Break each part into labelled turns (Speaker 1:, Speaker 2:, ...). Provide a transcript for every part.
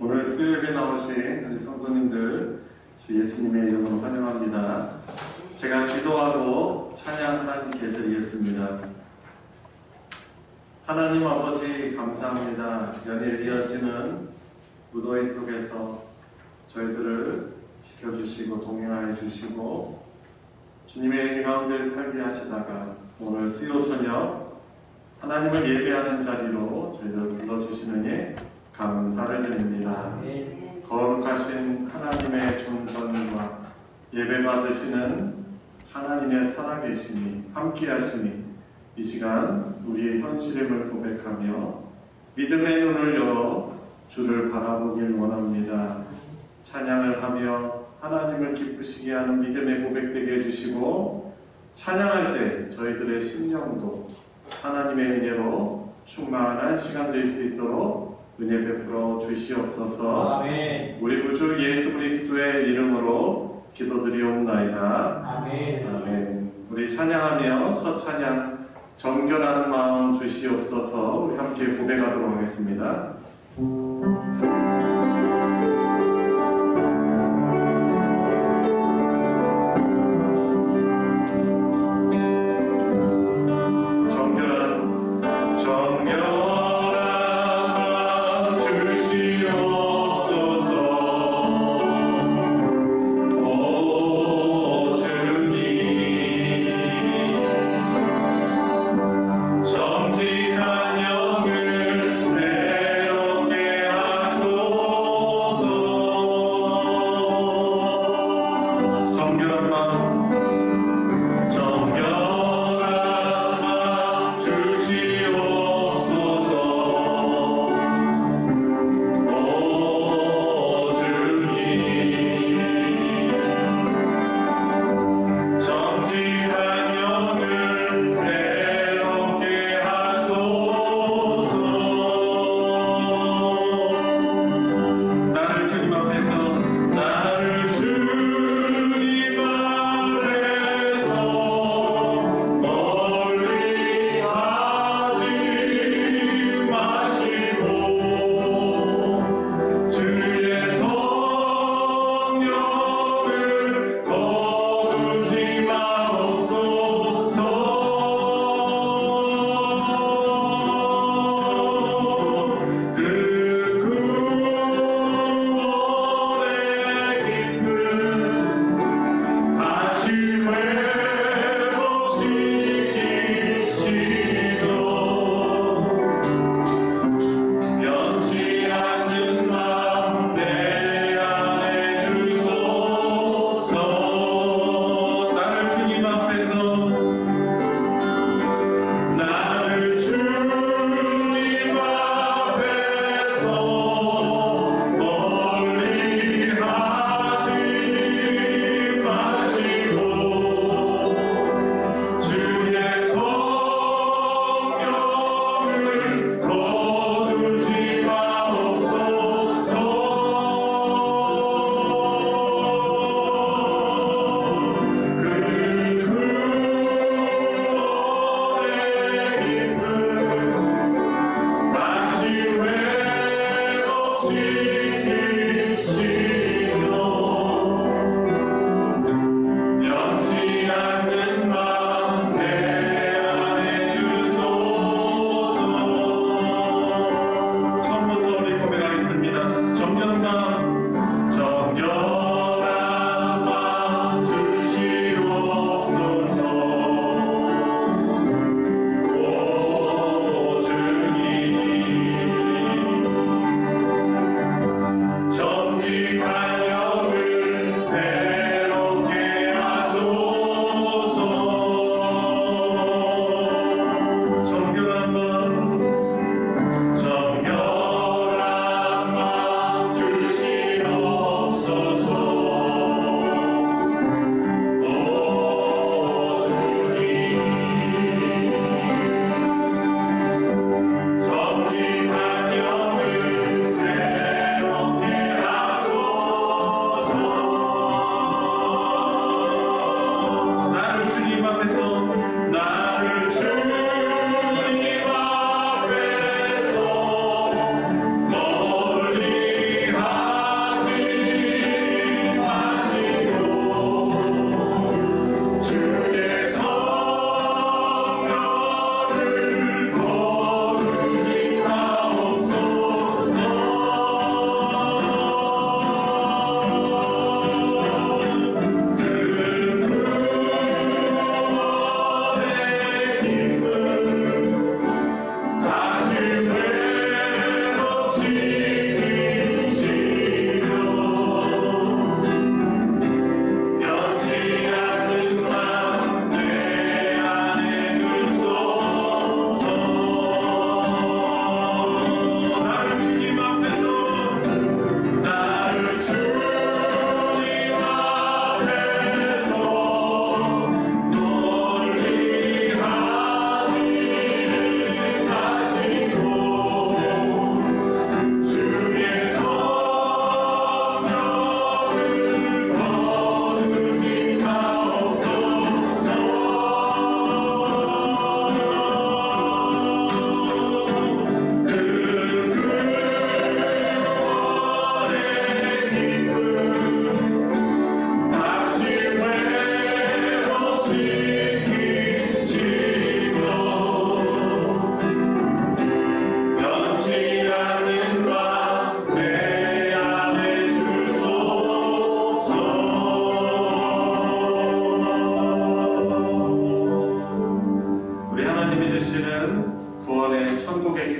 Speaker 1: 오늘 수요일에 나오신 우리 성도님들 주 예수님의 이름으로 환영합니다. 제가 기도하고 찬양 하나님께 드리겠습니다. 하나님 아버지 감사합니다. 연일 이어지는 무더위 속에서 저희들을 지켜주시고 동행하여 주시고 주님의 은혜 가운데 살게 하시다가 오늘 수요 저녁 하나님을 예배하는 자리로 저희들을 불러주시느니 감사를 드립니다. 거룩하신 하나님의 존전과 예배받으시는 하나님의 살아계심이 함께하시니 이 시간 우리의 현실임을 고백하며 믿음의 눈을 열어 주를 바라보길 원합니다. 찬양을 하며 하나님을 기쁘시게 하는 믿음의 고백되게 해주시고 찬양할 때 저희들의 심령도 하나님의 은혜로 충만한 시간 될 수 있도록 은혜 베풀어 주시옵소서. 아멘. 우리 구주 예수 그리스도의 이름으로 기도드리옵나이다. 아멘. 아멘. 우리 찬양하며 첫 찬양 정결한 마음 주시옵소서. 우리 함께 고백하도록 하겠습니다.
Speaker 2: 정직한 영을 새롭게 하소서.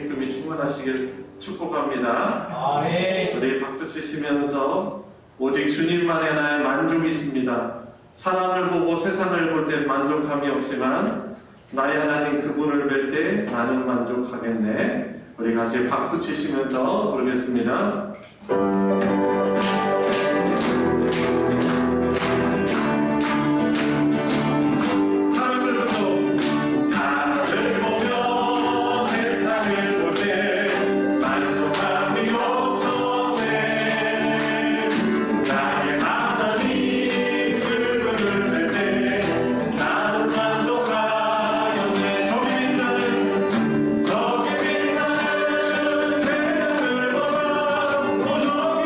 Speaker 1: 기쁨이 충만하시길 축복합니다.
Speaker 2: 아멘.
Speaker 1: 우리 박수 치시면서 오직 주님만의 나의 만족이십니다. 사람을 보고 세상을 볼 때 만족함이 없지만 나의 하나님 그분을 뵐 때 나는 만족하겠네. 우리 같이 박수 치시면서 부르겠습니다.
Speaker 3: 저기 빛나는 태양을 보아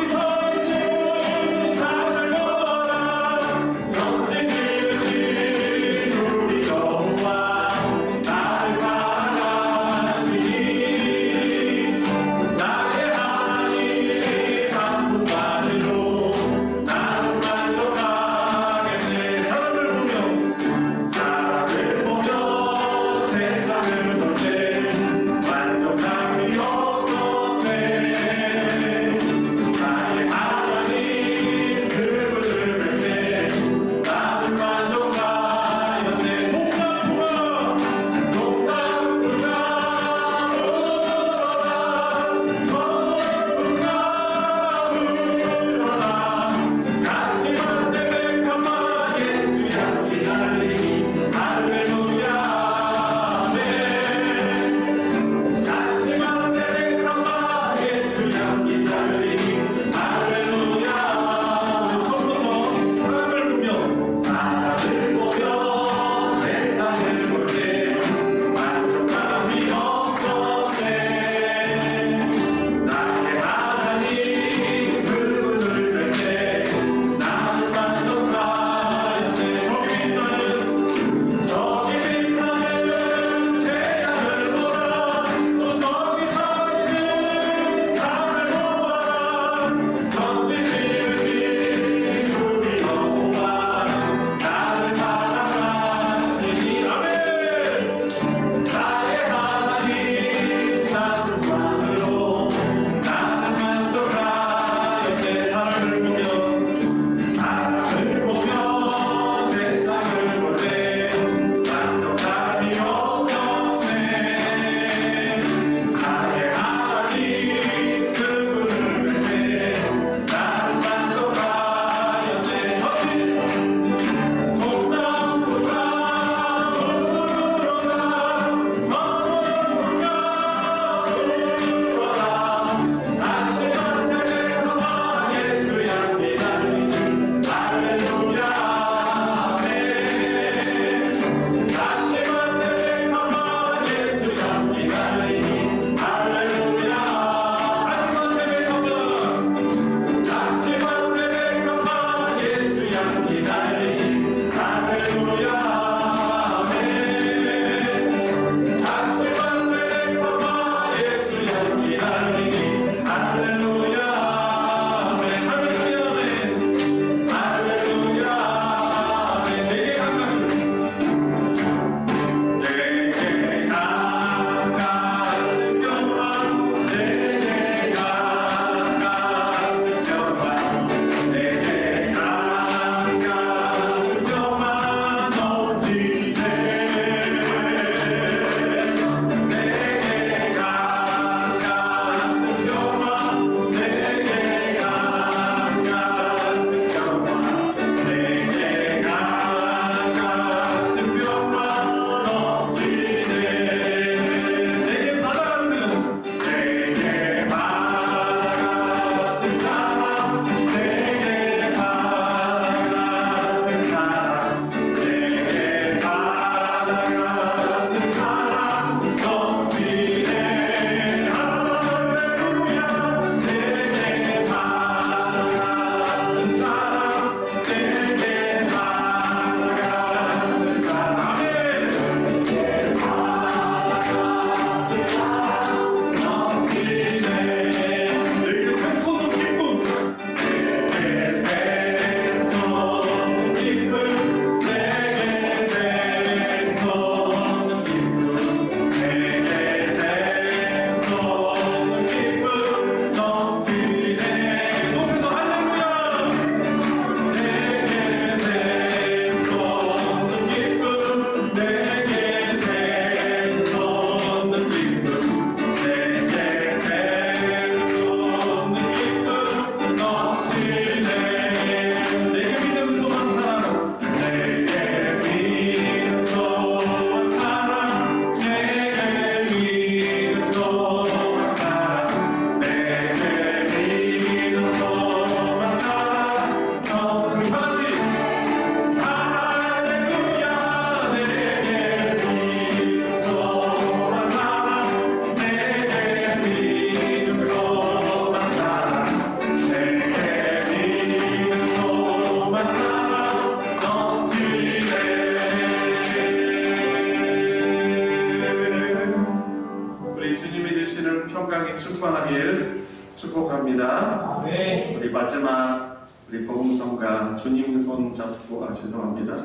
Speaker 1: 말씀을 평강히 충만하길 축복합니다. 우리 마지막 우리 복음성가 주님 손 잡고 죄송합니다.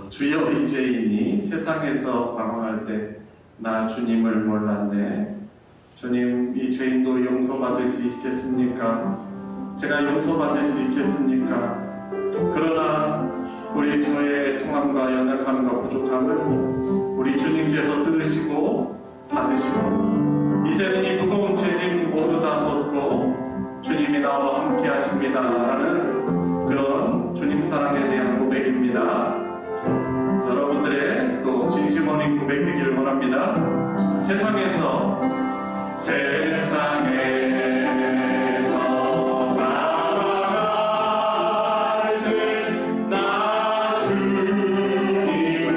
Speaker 1: 주여 이제이니 세상에서 방황할 때 나 주님을 몰랐네. 주님, 이 죄인도 용서받을 수 있겠습니까? 제가 용서받을 수 있겠습니까? 그러나 우리 저의 통함과 연약함과 부족함을 우리 주님께서 들으시고 받으시고 이제는 이 무거운 죄짐 모두 다 벗고 주님이 나와 함께 하십니다 라는 그런 주님 사랑에 대한 고백입니다. 여러분들의 또 진심 어린 고백 되기를 원합니다. 세상에서 나아갈 때 나 주님을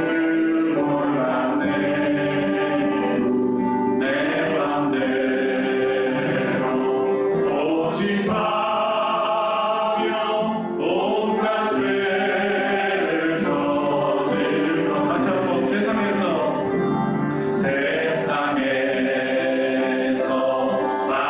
Speaker 1: 몰랐네. 내 맘대로 고집하며 온갖 죄를 저질러 다시 한번 세상에서 나아갈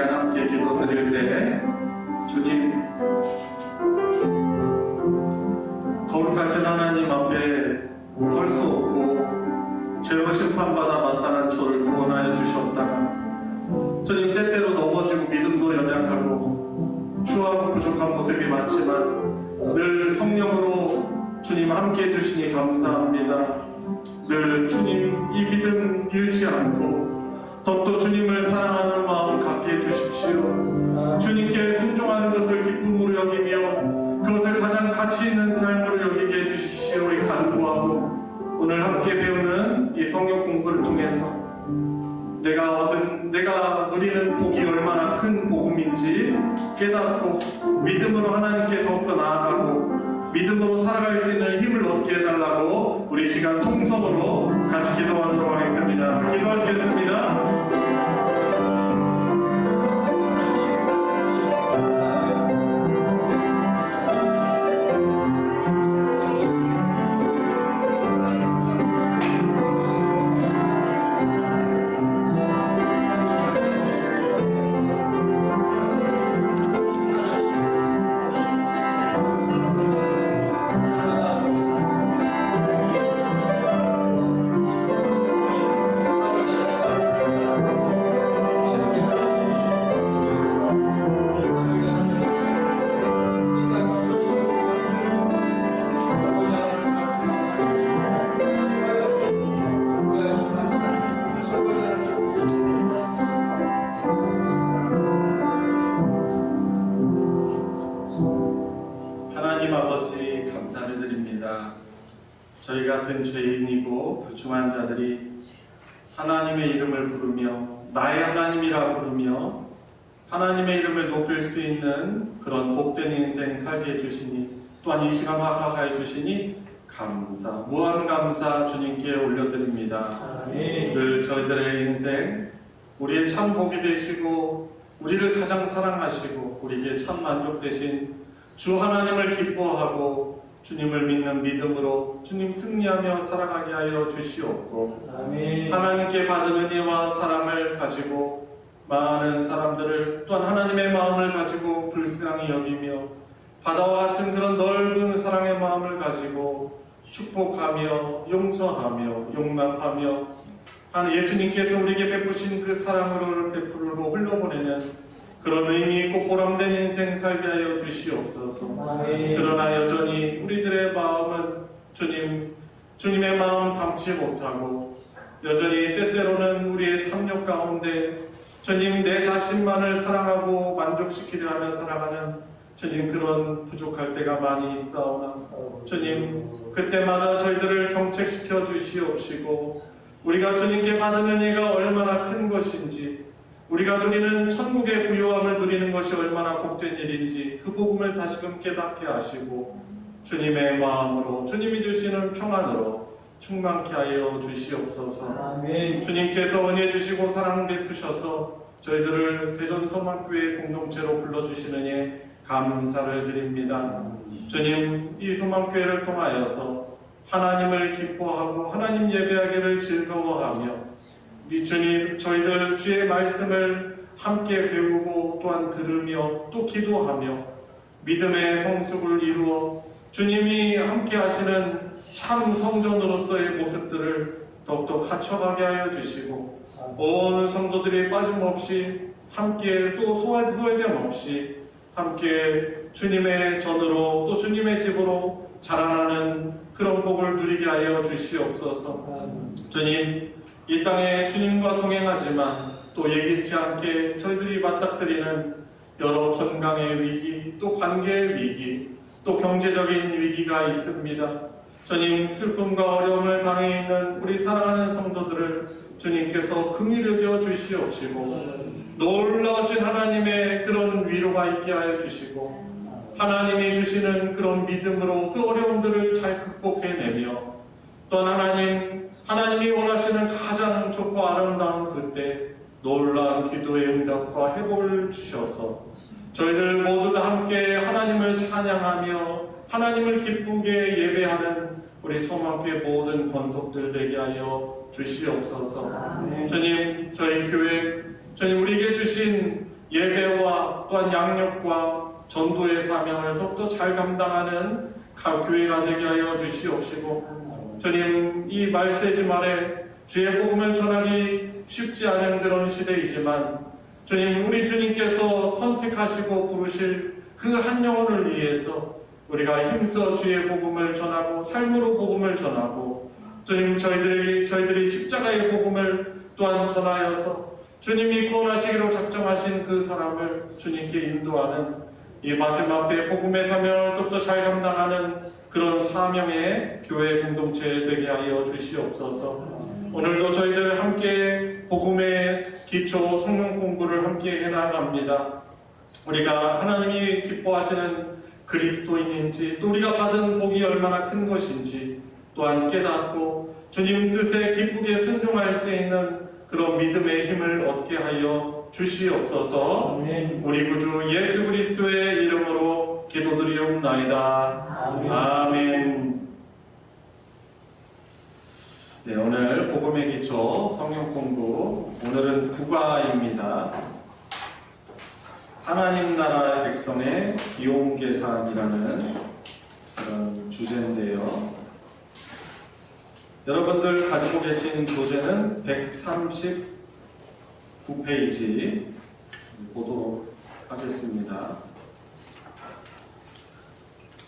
Speaker 1: 시간 함께 기도드릴 때 주님, 거룩하신 하나님 앞에 설 수 없고 죄로 심판받아 마땅한 저를 구원하여 주셨다가 주님, 때때로 넘어지고 믿음도 연약하고 추하고 부족한 모습이 많지만 늘 성령으로 주님 함께 해주시니 감사합니다. 늘 주님 이 믿음 잃지 않고 더욱더 주님을 사랑하는 마음을 갖게 해주십시오. 주님께 순종하는 것을 기쁨으로 여기며 그것을 가장 가치 있는 삶으로 여기게 해주십시오. 이 간구하고 오늘 함께 배우는 이 성경 공부를 통해서 내가 누리는 복이 얼마나 큰 복음인지 깨닫고 믿음으로 하나님께 더욱더 나아가고 믿음으로 살아갈 수 있는 힘을 얻게 해달라고 우리 시간 통성으로 같이 기도하도록 하겠습니다. 기도하시겠습니다. 하나님 아버지 감사를 드립니다. 저희 같은 죄인이고 불충한 자들이 하나님의 이름을 부르며 나의 하나님이라 부르며 하나님의 이름을 높일 수 있는 그런 복된 인생 살게 해주시니 또한 이 시간 허락하여 주시니 감사, 무한 감사 주님께 올려드립니다. 늘 저희들의 인생 우리의 참 복이 되시고 우리를 가장 사랑하시고 우리에게 참 만족 되신 주 하나님을 기뻐하고 주님을 믿는 믿음으로 주님 승리하며 살아가게 하여 주시옵고 하나님께 받은 은혜와 사랑을 가지고 많은 사람들을 또한 하나님의 마음을 가지고 불쌍히 여기며 바다와 같은 그런 넓은 사랑의 마음을 가지고 축복하며 용서하며 용납하며 예수님께서 우리에게 베푸신 그 사랑으로 베풀고 흘러보내는 그런 의미 있고 보람된 인생 살게 하여 주시옵소서. 그러나 여전히 우리들의 마음은 주님의 마음 담지 못하고 여전히 때때로는 우리의 탐욕 가운데 주님 내 자신만을 사랑하고 만족시키려 하며 살아가는 주님 그런 부족할 때가 많이 있사오나 주님 그때마다 저희들을 경책시켜 주시옵시고 우리가 주님께 받은 은혜가 얼마나 큰 것인지 우리가 누리는 천국의 부요함을 누리는 것이 얼마나 복된 일인지 그 복음을 다시금 깨닫게 하시고 주님의 마음으로 주님이 주시는 평안으로 충만케 하여 주시옵소서. 주님께서 은혜 주시고 사랑 베푸셔서 저희들을 대전 소망교회 공동체로 불러주시느니 감사를 드립니다. 주님 이 소망교회를 통하여서 하나님을 기뻐하고 하나님 예배하기를 즐거워하며 주님 저희들 주의 말씀을 함께 배우고 또한 들으며 또 기도하며 믿음의 성숙을 이루어 주님이 함께 하시는 참 성전으로서의 모습들을 더욱더 갖춰가게 하여 주시고 온 성도들이 빠짐없이 함께 또 소외됨 없이 함께 주님의 전으로 또 주님의 집으로 자라나는 그런 복을 누리게 하여 주시옵소서. 주님 이 땅에 주님과 동행하지만 또 예기치 않게 저희들이 맞닥뜨리는 여러 건강의 위기, 또 관계의 위기, 또 경제적인 위기가 있습니다. 주님 슬픔과 어려움을 당해 있는 우리 사랑하는 성도들을 주님께서 긍휼히 여겨 주시옵시고 놀라우신 하나님의 그런 위로가 있게 하여 주시고 하나님이 주시는 그런 믿음으로 그 어려움들을 잘 극복해내며 또 하나님이 원하시는 가장 좋고 아름다운 그때 놀라운 기도의 응답과 회복을 주셔서 저희들 모두 다 함께 하나님을 찬양하며 하나님을 기쁘게 예배하는 우리 소망교회 모든 권속들 되게 하여 주시옵소서. 주님 저희 교회 주님 우리에게 주신 예배와 또한 양육과 전도의 사명을 더욱더 잘 감당하는 교회가 되게 하여 주시옵시고, 주님, 이 말세지 말에 주의 복음을 전하기 쉽지 않은 그런 시대이지만, 주님, 우리 주님께서 선택하시고 부르실 그 한 영혼을 위해서 우리가 힘써 주의 복음을 전하고 삶으로 복음을 전하고, 주님, 저희들이 십자가의 복음을 또한 전하여서 주님이 구원하시기로 작정하신 그 사람을 주님께 인도하는 이 마지막 때 복음의 사명을 더욱더 잘 감당하는 그런 사명의 교회 공동체 되게 하여 주시옵소서. 오늘도 저희들 함께 복음의 기초 성경 공부를 함께 해나갑니다. 우리가 하나님이 기뻐하시는 그리스도인인지, 또 우리가 받은 복이 얼마나 큰 것인지 또한 깨닫고 주님 뜻에 기쁘게 순종할 수 있는 그런 믿음의 힘을 얻게 하여 주시옵소서. 우리 구주 예수 그리스도의 이름으로 기도드리옵나이다. 아멘. 네, 오늘 복음의 기초 성경 공부, 오늘은 국가입니다. 하나님 나라 백성의 비용 계산이라는 그런 주제인데요. 여러분들 가지고 계신 교재는 139페이지 보도록 하겠습니다.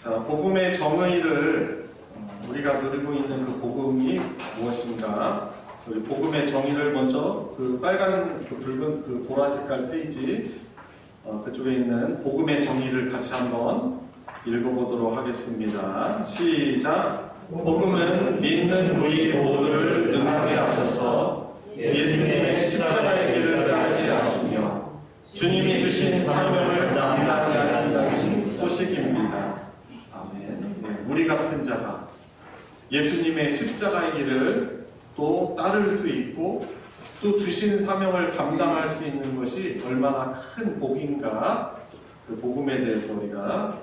Speaker 1: 자, 복음의 정의를 우리가 누리고 있는 그 복음이 무엇인가? 우리 복음의 정의를 먼저 그 빨간, 그 붉은, 그 보라 색깔 페이지 그쪽에 있는 복음의 정의를 같이 한번 읽어보도록 하겠습니다. 시작! 복음은 믿는 우리 모두를 능하게 하셔서 예수님의 십자가의 길을 알게 하시며 주님이 주신 사명을 감당하게 하신다는 소식입니다. 아멘. 네, 우리 같은 자가 예수님의 십자가의 길을 또 따를 수 있고 또 주신 사명을 감당할 수 있는 것이 얼마나 큰 복인가, 그 복음에 대해서 우리가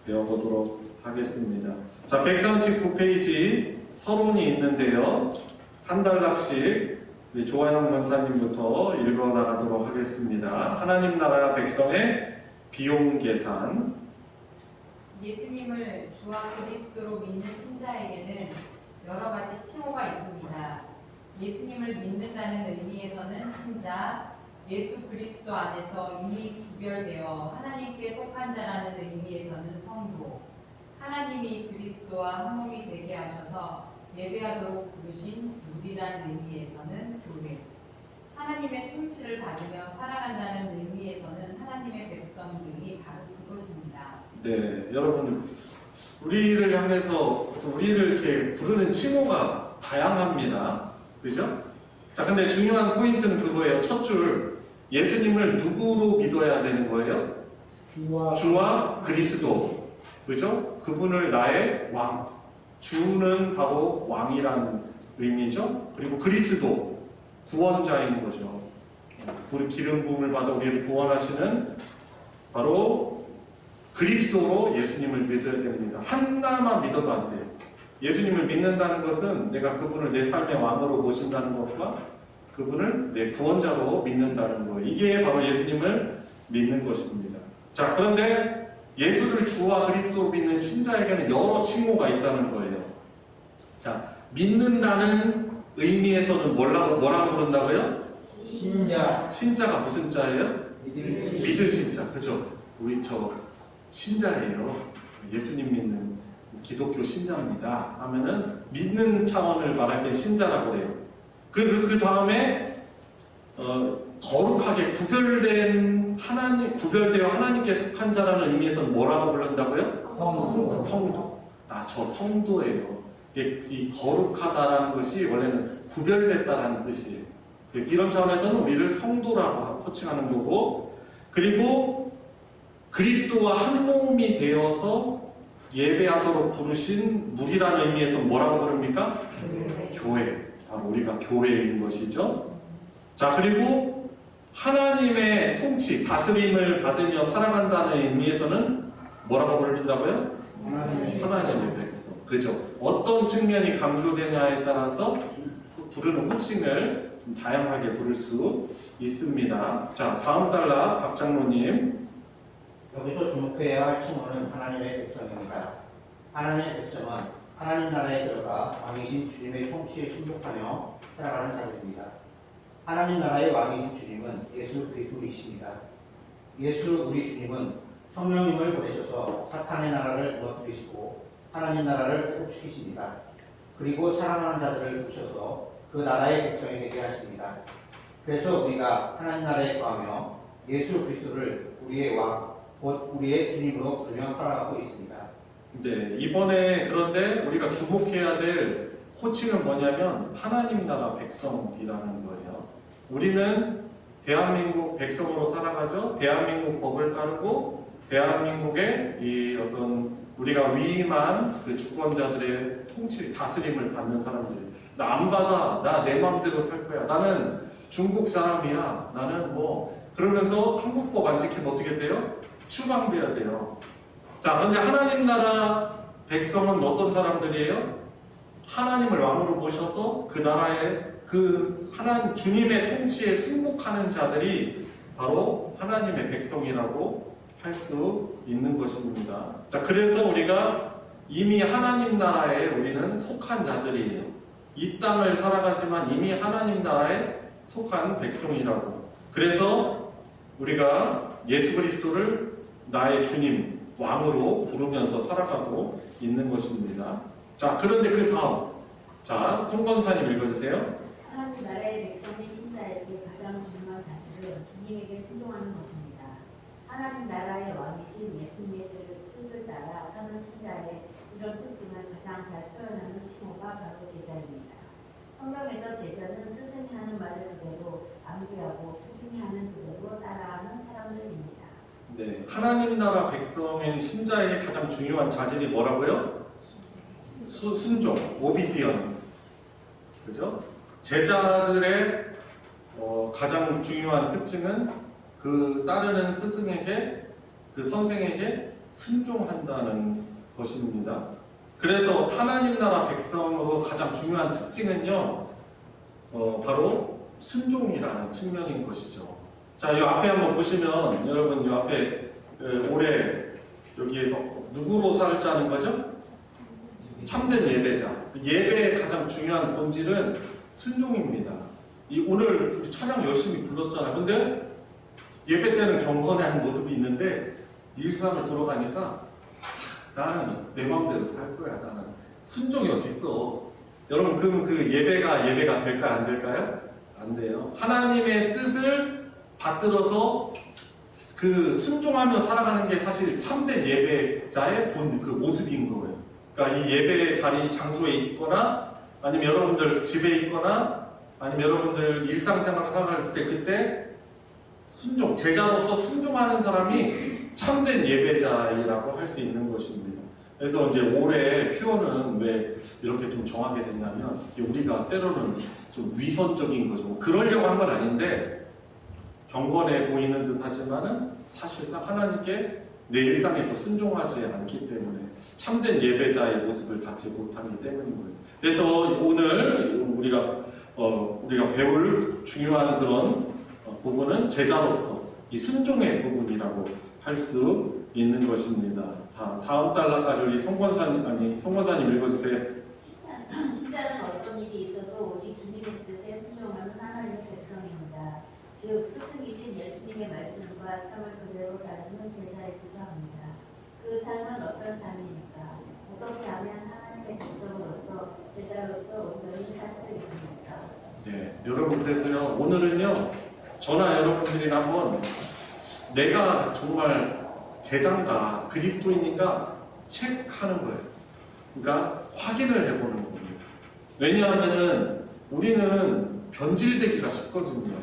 Speaker 1: 배워보도록 하겠습니다. 자, 139페이지 서론이 있는데요. 한 단락씩 우리 조아영 권사님부터 읽어나가도록 하겠습니다. 하나님 나라 백성의 비용 계산.
Speaker 2: 예수님을 주와 그리스도로 믿는 신자에게는 여러 가지 칭호가 있습니다. 예수님을 믿는다는 의미에서는 신자, 예수 그리스도 안에서 이미 구별되어 하나님께 속한 자라는 의미에서는 성도, 하나님이 그리스도와 한 몸이 되게 하셔서 예배하도록 부르신 무리라는 의미에서는 교회, 하나님의 통치를 받으며 살아간다는 의미에서는 하나님의 백성들이 바로 그것입니다.
Speaker 1: 네, 여러분, 우리를 향해서 우리를 이렇게 부르는 칭호가 다양합니다. 그죠? 자, 근데 중요한 포인트는 그거예요. 첫 줄, 예수님을 누구로 믿어야 되는 거예요? 주와 그리스도. 그죠? 그분을 나의 왕. 주는 바로 왕이라는 의미죠. 그리고 그리스도, 구원자인 거죠. 기름 부음을 받아 우리를 구원하시는 바로 그리스도로 예수님을 믿어야 됩니다. 하나만 믿어도 안 돼요. 예수님을 믿는다는 것은 내가 그분을 내 삶의 왕으로 모신다는 것과 그분을 내 구원자로 믿는다는 거예요. 이게 바로 예수님을 믿는 것입니다. 자, 그런데 예수를 주와 그리스도로 믿는 신자에게는 여러 칭호가 있다는 거예요. 자, 믿는다는 의미에서는 뭐라고 부른다고요? 신자가 무슨 자예요? 믿을 신자. 그죠? 우리 신자예요. 예수님 믿는 기독교 신자입니다 하면은 믿는 차원을 말할 때 신자라고 해요. 그 다음에 거룩하게 구별되어 하나님께 속한 자라는 의미에서는 뭐라고 부른다고요? 성도. 저 성도예요. 이 거룩하다라는 것이 원래는 구별됐다라는 뜻이에요. 이런 차원에서는 우리를 성도라고 호칭하는 거고, 그리고 그리스도와 한 몸이 되어서 예배하도록 부르신 무리라는 의미에서 뭐라고 부릅니까? 교회. 바로 우리가 교회인 것이죠. 자, 그리고 하나님의 통치, 다스림을 받으며 살아간다는 의미에서는 뭐라고 부른다고요? 하나님의 백성. 그죠? 어떤 측면이 강조되냐에 따라서 부르는 호칭을 좀 다양하게 부를 수 있습니다. 자, 다음 단락 박 장로님.
Speaker 3: 여기서 주목해야 할 칭호는 하나님의 백성입니다. 하나님의 백성은 하나님 나라에 들어가 왕이신 주님의 통치에 순종하며 살아가는 자들입니다. 하나님 나라의 왕이신 주님은 예수 그리스도이십니다. 예수 우리 주님은 성령님을 보내셔서 사탄의 나라를 무너뜨리시고 하나님 나라를 회복시키십니다. 그리고 사랑하는 자들을 두셔서 그 나라의 백성이 되게 하십니다. 그래서 우리가 하나님 나라에 거하며 예수 그리스도를 우리의 왕, 곧 우리의 주님으로 부르며 살아가고 있습니다.
Speaker 1: 네, 이번에 그런데 우리가 주목해야 될 호칭은 뭐냐면 하나님 나라 백성이라는 거예요. 우리는 대한민국 백성으로 살아가죠. 대한민국 법을 따르고 대한민국의 이 어떤 우리가 위임한 그 주권자들의 통치, 다스림을 받는 사람들이 나 안 받아, 나 내 마음대로 살 거야, 나는 중국 사람이야, 나는 뭐 그러면서 한국법 안 지키면 어떻게 돼요? 추방돼야 돼요. 자, 그런데 하나님 나라 백성은 어떤 사람들이에요? 하나님을 왕으로 모셔서 그 나라에 그 하나님 주님의 통치에 순복하는 자들이 바로 하나님의 백성이라고 할 수 있는 것입니다. 자, 그래서 우리가 이미 하나님 나라에 우리는 속한 자들이에요. 이 땅을 살아가지만 이미 하나님 나라에 속한 백성이라고. 그래서 우리가 예수 그리스도를 나의 주님, 왕으로 부르면서 살아가고 있는 것입니다. 자, 그런데 그 다음, 자, 송건사님 읽어주세요.
Speaker 4: 하나님 나라의 백성인 신자에게 가장 중요한 자세는 주님에게 순종하는 것입니다. 하나님 나라의 왕이신 예수님의 뜻을 따라 사는 신자의 이런 특징을 가장 잘 표현하는 칭호가 바로 제자입니다. 성경에서 제자는 스승이 하는 말을 그대로 암기하고 스승이 하는 그대로 따라하는 사람들입니다.
Speaker 1: 네, 하나님 나라 백성인 신자에게 가장 중요한 자질이 뭐라고요? 순종, obedience. 그죠? 제자들의 가장 중요한 특징은 그 따르는 스승에게, 그 선생에게 순종한다는 것입니다. 그래서 하나님 나라 백성으로 가장 중요한 특징은요, 바로 순종이라는 측면인 것이죠. 자, 이 앞에 한번 보시면 여러분 이 앞에 올해 여기에서 누구로 살자는 거죠? 참된 예배자. 예배의 가장 중요한 본질은 순종입니다. 오늘 찬양 열심히 불렀잖아요. 근데 예배 때는 경건한 모습이 있는데 일상을 돌아가니까 나는 내 마음대로 살 거야. 나는 순종이 어딨어. 여러분 그럼 그 예배가 될까요? 안 될까요? 안 돼요. 하나님의 뜻을 받들어서 그 순종하며 살아가는 게 사실 참된 예배자의 그 모습인 거예요. 그러니까 이 예배 자리 장소에 있거나 아니면 여러분들 집에 있거나 아니면 여러분들 일상생활을 살아갈 때 그때 순종, 제자로서 순종하는 사람이 참된 예배자라고 할 수 있는 것입니다. 그래서 이제 올해 표현은 왜 이렇게 좀 정하게 됐냐면 우리가 때로는 좀 위선적인 거죠. 그러려고 한 건 아닌데 경건해 보이는 듯 하지만은 사실상 하나님께 내 일상에서 순종하지 않기 때문에 참된 예배자의 모습을 갖지 못하기 때문인 거예요. 그래서 오늘 우리가 배울 중요한 그런 부분은 제자로서 이 순종의 부분이라고 할 수 있는 것입니다. 다음 단락까지 우리 송권사님 읽어주세요.
Speaker 4: 신자는 어떤 일이 있어도 오직 주님의 뜻에 순종하는 하나님의 백성입니다. 즉 스승이신 예수님의 말씀과 삶을 그대로 따르는 제자이기도 합니다. 그 삶은 어떤 삶입니까? 어떻게 하면 하나님의 백성으로서 제자로서 온전히 살 수 있습니까?
Speaker 1: 네, 여러분 그래서요 오늘은요 저나 여러분들이 한번 내가 정말 제자인가 그리스도인인가 체크하는 거예요. 그러니까 확인을 해보는 겁니다. 왜냐하면은 우리는 변질되기가 쉽거든요.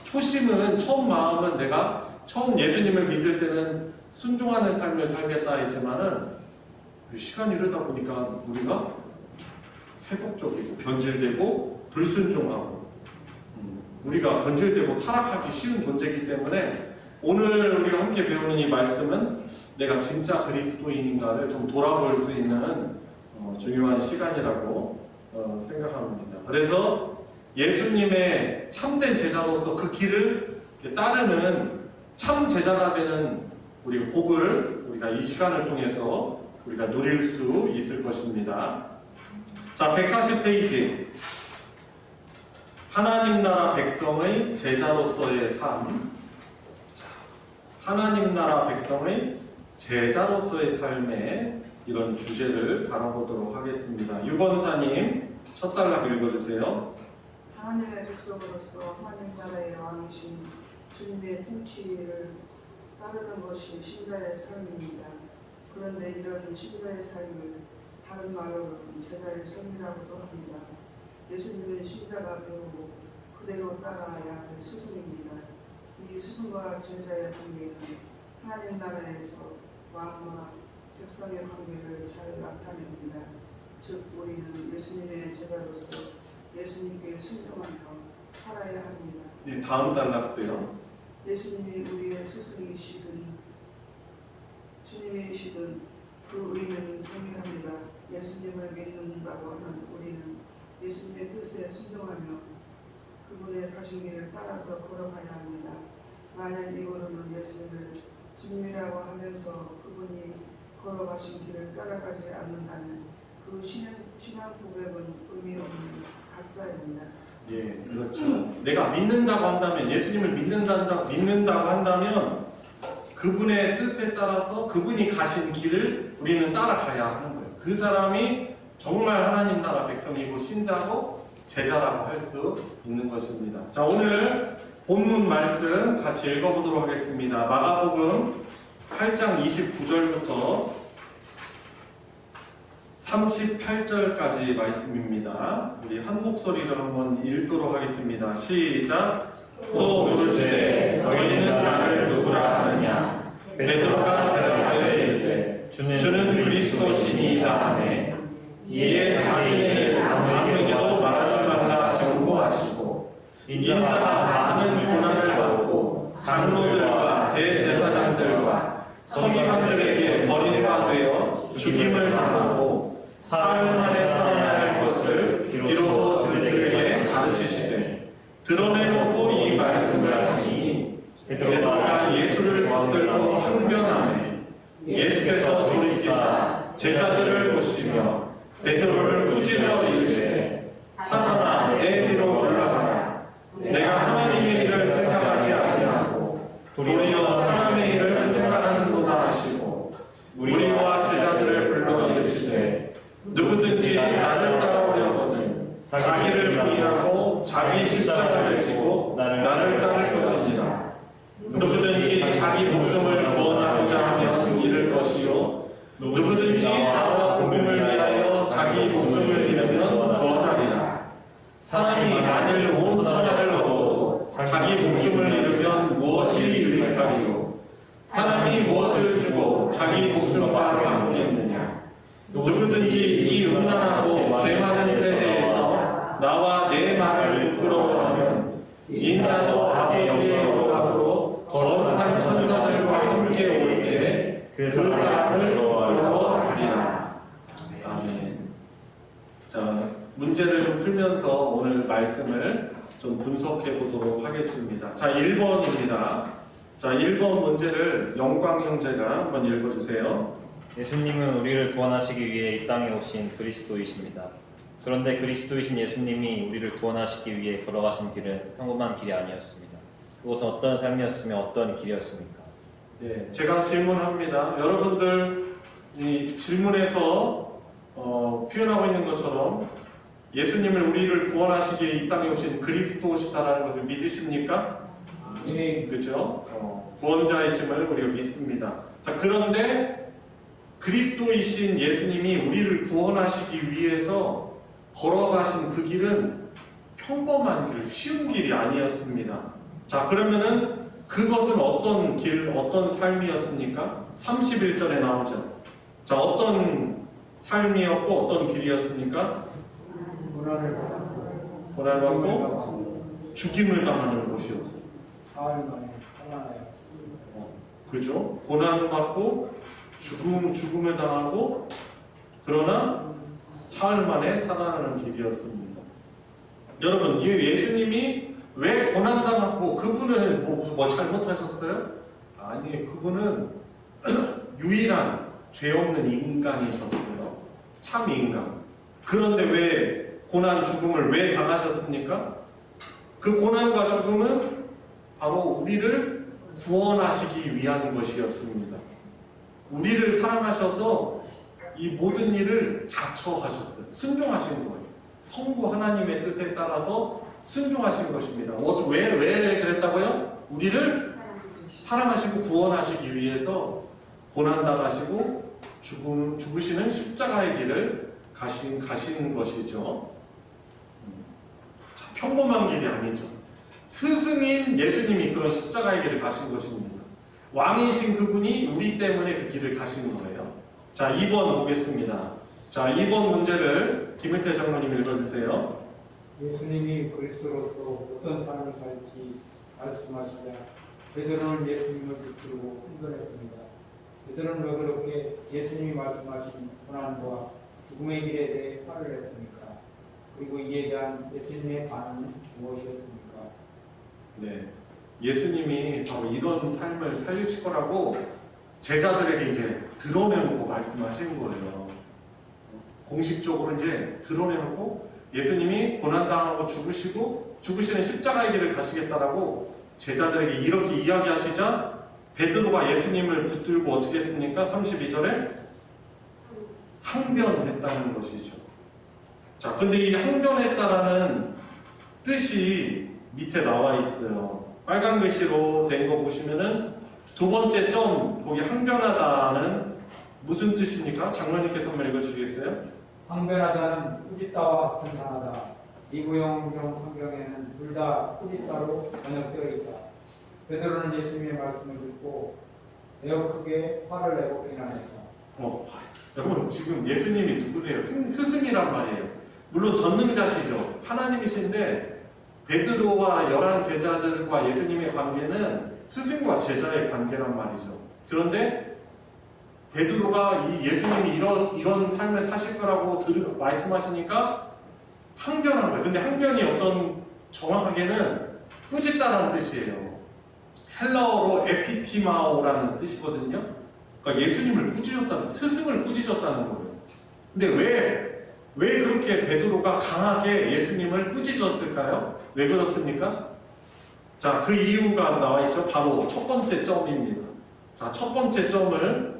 Speaker 1: 초심은 처음 마음은 내가 처음 예수님을 믿을 때는 순종하는 삶을 살겠다 했지만은 시간이 흐르다 보니까 우리가 세속적이고 변질되고 불순종하고 우리가 변질되고 타락하기 쉬운 존재이기 때문에 오늘 우리가 함께 배우는 이 말씀은 내가 진짜 그리스도인인가를 좀 돌아볼 수 있는 중요한 시간이라고 생각합니다. 그래서 예수님의 참된 제자로서 그 길을 따르는 참 제자가 되는 우리 복을 우리가 이 시간을 통해서 우리가 누릴 수 있을 것입니다. 자, 140페이지. 하나님 나라 백성의 제자로서의 삶. 하나님 나라 백성의 제자로서의 삶의 이런 주제를 다뤄보도록 하겠습니다. 유건사님 첫 단락 읽어주세요.
Speaker 5: 하나님의 백성으로서 하나님 나라의 왕이신 주님의 통치를 따르는 것이 신자의 삶입니다. 그런데 이런 신자의 삶을 다른 말로는 제자의 삶이라고도 합니다. 예수님은 신자가 배우고 그대로 따라야 할 스승입니다. 이 스승과 제자의 관계는 하나님 나라에서 왕과 백성의 관계를 잘 나타냅니다. 즉 우리는 예수님의 제자로서 예수님께 순종하며 살아야 합니다.
Speaker 1: 네, 다음 단락도요.
Speaker 5: 예수님이 우리의 스승이시든 주님이시든 그 의미는 동일합니다. 예수님을 믿는다고 하는 우리는 예수님의 뜻에 순종하며 그분의 가신 길을 따라서 걸어가야 합니다. 만약 이거로는 예수님을 주님이라고 하면서 그분이 걸어가신 길을 따라가지 않는다면 그 신앙 고백은 의미 없는 가짜입니다.
Speaker 1: 예, 그렇죠. 내가 믿는다고 한다면, 예수님을 믿는다고 한다면 그분의 뜻에 따라서 그분이 가신 길을 우리는 따라가야 하는 거예요. 그 사람이 정말 하나님 나라 백성이고 신자고 제자라고 할 수 있는 것입니다. 자, 오늘 본문 말씀 같이 읽어보도록 하겠습니다. 마가복음 8장 29절부터 38절까지 말씀입니다. 우리 한 목소리로 한번 읽도록 하겠습니다. 시작. 또 물으시되 너희는 나를 누구라 하느냐? 베드로가 대답하되 이르되 주는 그리스도시니이다 하매 이에 자신이 아무에게도 말하지 말라 경고하시고 인자가 많은 고난을 받고 장로들과 대제사장들과 서기관들에게 버림받되어 죽임을 당하고 사흘 만에 살아나야 할 것을 비로소 그들에게 가르치시되 드러내놓고 이 말씀을 하시니 베드로가 예수를 붙들고 항변하매 예수께서 돌이키사 제자들을 보시며 베드로를 꾸짖어 이르시되 사탄아 내 뒤로 올라가라. 내가 하나님의 일을 생각하지 아니하고 도리어 사람의 일을 생각하는도다 하시고 우리와 제자들을 불러 이르시되 누구든지 나를 따라오려거든 자기를 부인하고 자기 십자가를 지고 나를 따를 것이니라. 누구든지 자기 목숨을 구원하고자 하면 잃을 것이요 누구든지 나와 복음을 위하여 자기 목숨을 잃으면 구원하리라. 사람이 만일 온 천하를 얻어도 자기 목숨을 잃으면 무엇이 유익하리요? 사람이 무엇을 주고 자기 목숨과 바꾸겠느냐? 누구든지 이 음란하고 죄 많은 세대에서 나와 내 말을 부끄러워하면 인자도 아버지의 영광으로 거룩한 천사들과 함께 올 때에 그 사람을 부끄러워하리라. 아멘. 자, 문제를 좀 풀면서 오늘 말씀을 좀 분석해 보도록 하겠습니다. 자, 1번입니다. 자, 1번 문제를 영광 형제가 한번 읽어주세요.
Speaker 6: 예수님은 우리를 구원하시기 위해 이 땅에 오신 그리스도이십니다. 그런데 그리스도이신 예수님이 우리를 구원하시기 위해 걸어가신 길은 평범한 길이 아니었습니다. 그것은 어떤 삶이었으며 어떤 길이었습니까?
Speaker 1: 네, 제가 질문합니다. 여러분들 이 질문에서 표현하고 있는 것처럼 예수님을 우리를 구원하시기에 이 땅에 오신 그리스도시다라는 것을 믿으십니까? 네, 그렇죠. 구원자이심을 우리가 믿습니다. 자, 그런데 그리스도이신 예수님이 우리를 구원하시기 위해서 걸어가신 그 길은 평범한 길, 쉬운 길이 아니었습니다. 자, 그러면은 그것은 어떤 길, 어떤 삶이었습니까? 31절에 나오죠. 자, 어떤 삶이었고 어떤 길이었습니까? 고난받고 죽임을 당하는 곳이었어요.
Speaker 7: 사흘 만에 살아나요.
Speaker 1: 그죠? 고난받고 죽음을 당하고 그러나 사흘 만에 살아나는 길이었습니다. 여러분, 이 예수님이 왜 고난당하고 그분은 뭐 잘못하셨어요? 아니, 그분은 유일한 죄 없는 인간이셨어요. 참 인간. 그런데 왜 고난 죽음을 왜 당하셨습니까? 그 고난과 죽음은 바로 우리를 구원하시기 위한 것이었습니다. 우리를 사랑하셔서 이 모든 일을 자처하셨어요. 순종하신 거예요. 성부 하나님의 뜻에 따라서 순종하신 것입니다. 왜 그랬다고요? 우리를 사랑하시고 구원하시기 위해서 고난당하시고 죽으시는 십자가의 길을 가신 것이죠. 자, 평범한 길이 아니죠. 스승인 예수님이 그런 십자가의 길을 가신 것입니다. 왕이신 그분이 우리 때문에 그 길을 가신 거예요. 자, 2번 보겠습니다. 자, 2번 문제를 김일태 장로님 읽어주세요.
Speaker 7: 예수님이 그리스도로서 어떤 삶을 살지 말씀하시자 베드로는 예수님을 붙들고 흥분했습니다. 베드로는 왜 그렇게 예수님이 말씀하신 고난과 죽음의 길에 대해 화를 냈습니까? 그리고 이에 대한 예수님의 반응은 무엇이었습니까?
Speaker 1: 네, 예수님이 바로 이런 삶을 살릴 거라고 제자들에게 이제 드러내놓고 말씀하신 거예요. 공식적으로 이제 드러내놓고 예수님이 고난당하고 죽으시는 십자가의 길을 가시겠다라고 제자들에게 이렇게 이야기하시자 베드로가 예수님을 붙들고 어떻게 했습니까? 32절에 항변했다는 것이죠. 자, 근데 이 항변했다라는 뜻이 밑에 나와 있어요. 빨간 글씨로 된 거 보시면은 두 번째 점, 거기 항변하다는 무슨 뜻입니까? 장로님께서 한번 읽어주시겠어요?
Speaker 7: 항변하다는 꾸짖다와 같은 단어다. 이구영경 성경에는 둘 다 꾸짖다로 번역되어 있다. 베드로는 예수님의 말씀을 듣고 매우 크게 화를 내고 비난했다.
Speaker 1: 여러분, 지금 예수님이 누구세요? 스승이란 말이에요. 물론 전능자시죠. 하나님이신데 베드로와 11 제자들과 예수님의 관계는 스승과 제자의 관계란 말이죠. 그런데 베드로가 이 예수님이 이런 삶을 사실 거라고 말씀하시니까 항변한 거예요. 근데 항변이 정확하게는 꾸짖다라는 뜻이에요. 헬라어로 에피티마오라는 뜻이거든요. 그러니까 예수님을 꾸짖었다는, 스승을 꾸짖었다는 거예요. 근데 왜 그렇게 베드로가 강하게 예수님을 꾸짖었을까요? 왜 그렇습니까? 자, 그 이유가 나와 있죠. 바로 첫 번째 점입니다. 자, 첫 번째 점을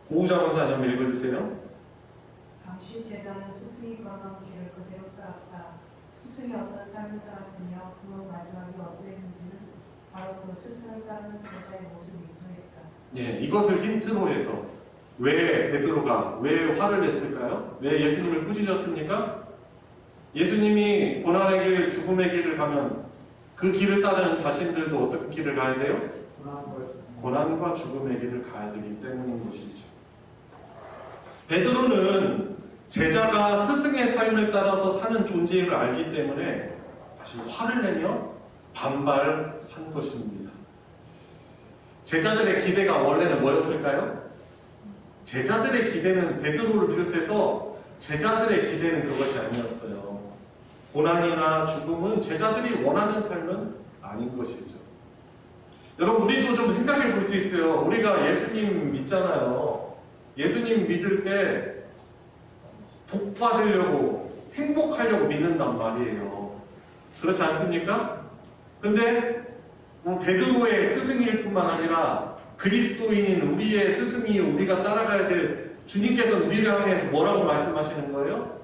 Speaker 1: 고우자 권사님 한번 읽어주세요.
Speaker 8: 당시 제자는 스승이 걸어간 길을 그대로 따랐다. 스승이 어떤 삶을 살았으며 그 마지막이 어땠는지는 바로 그 스승을 따르는 제자의 모습이 보였다.
Speaker 1: 예, 이것을 힌트로 해서 왜 베드로가 왜 화를 냈을까요? 왜 예수님을 꾸짖었습니까? 예수님이 고난의 길, 죽음의 길을 가면 그 길을 따르는 자신들도 어떤 길을 가야 돼요? 고난과 죽음의 길을 가야 되기 때문인 것이죠. 베드로는 제자가 스승의 삶을 따라서 사는 존재임을 알기 때문에 다시 화를 내며 반발한 것입니다. 제자들의 기대가 원래는 뭐였을까요? 제자들의 기대는 베드로를 비롯해서 제자들의 기대는 그것이 아니었어요. 고난이나 죽음은 제자들이 원하는 삶은 아닌 것이죠. 여러분, 우리도 좀 생각해 볼 수 있어요. 우리가 예수님 믿잖아요. 예수님 믿을 때 복 받으려고, 행복하려고 믿는단 말이에요. 그렇지 않습니까? 근데 베드로의 스승일 뿐만 아니라 그리스도인인 우리의 스승이 우리가 따라가야 될 주님께서 우리를 향해서 뭐라고 말씀하시는 거예요?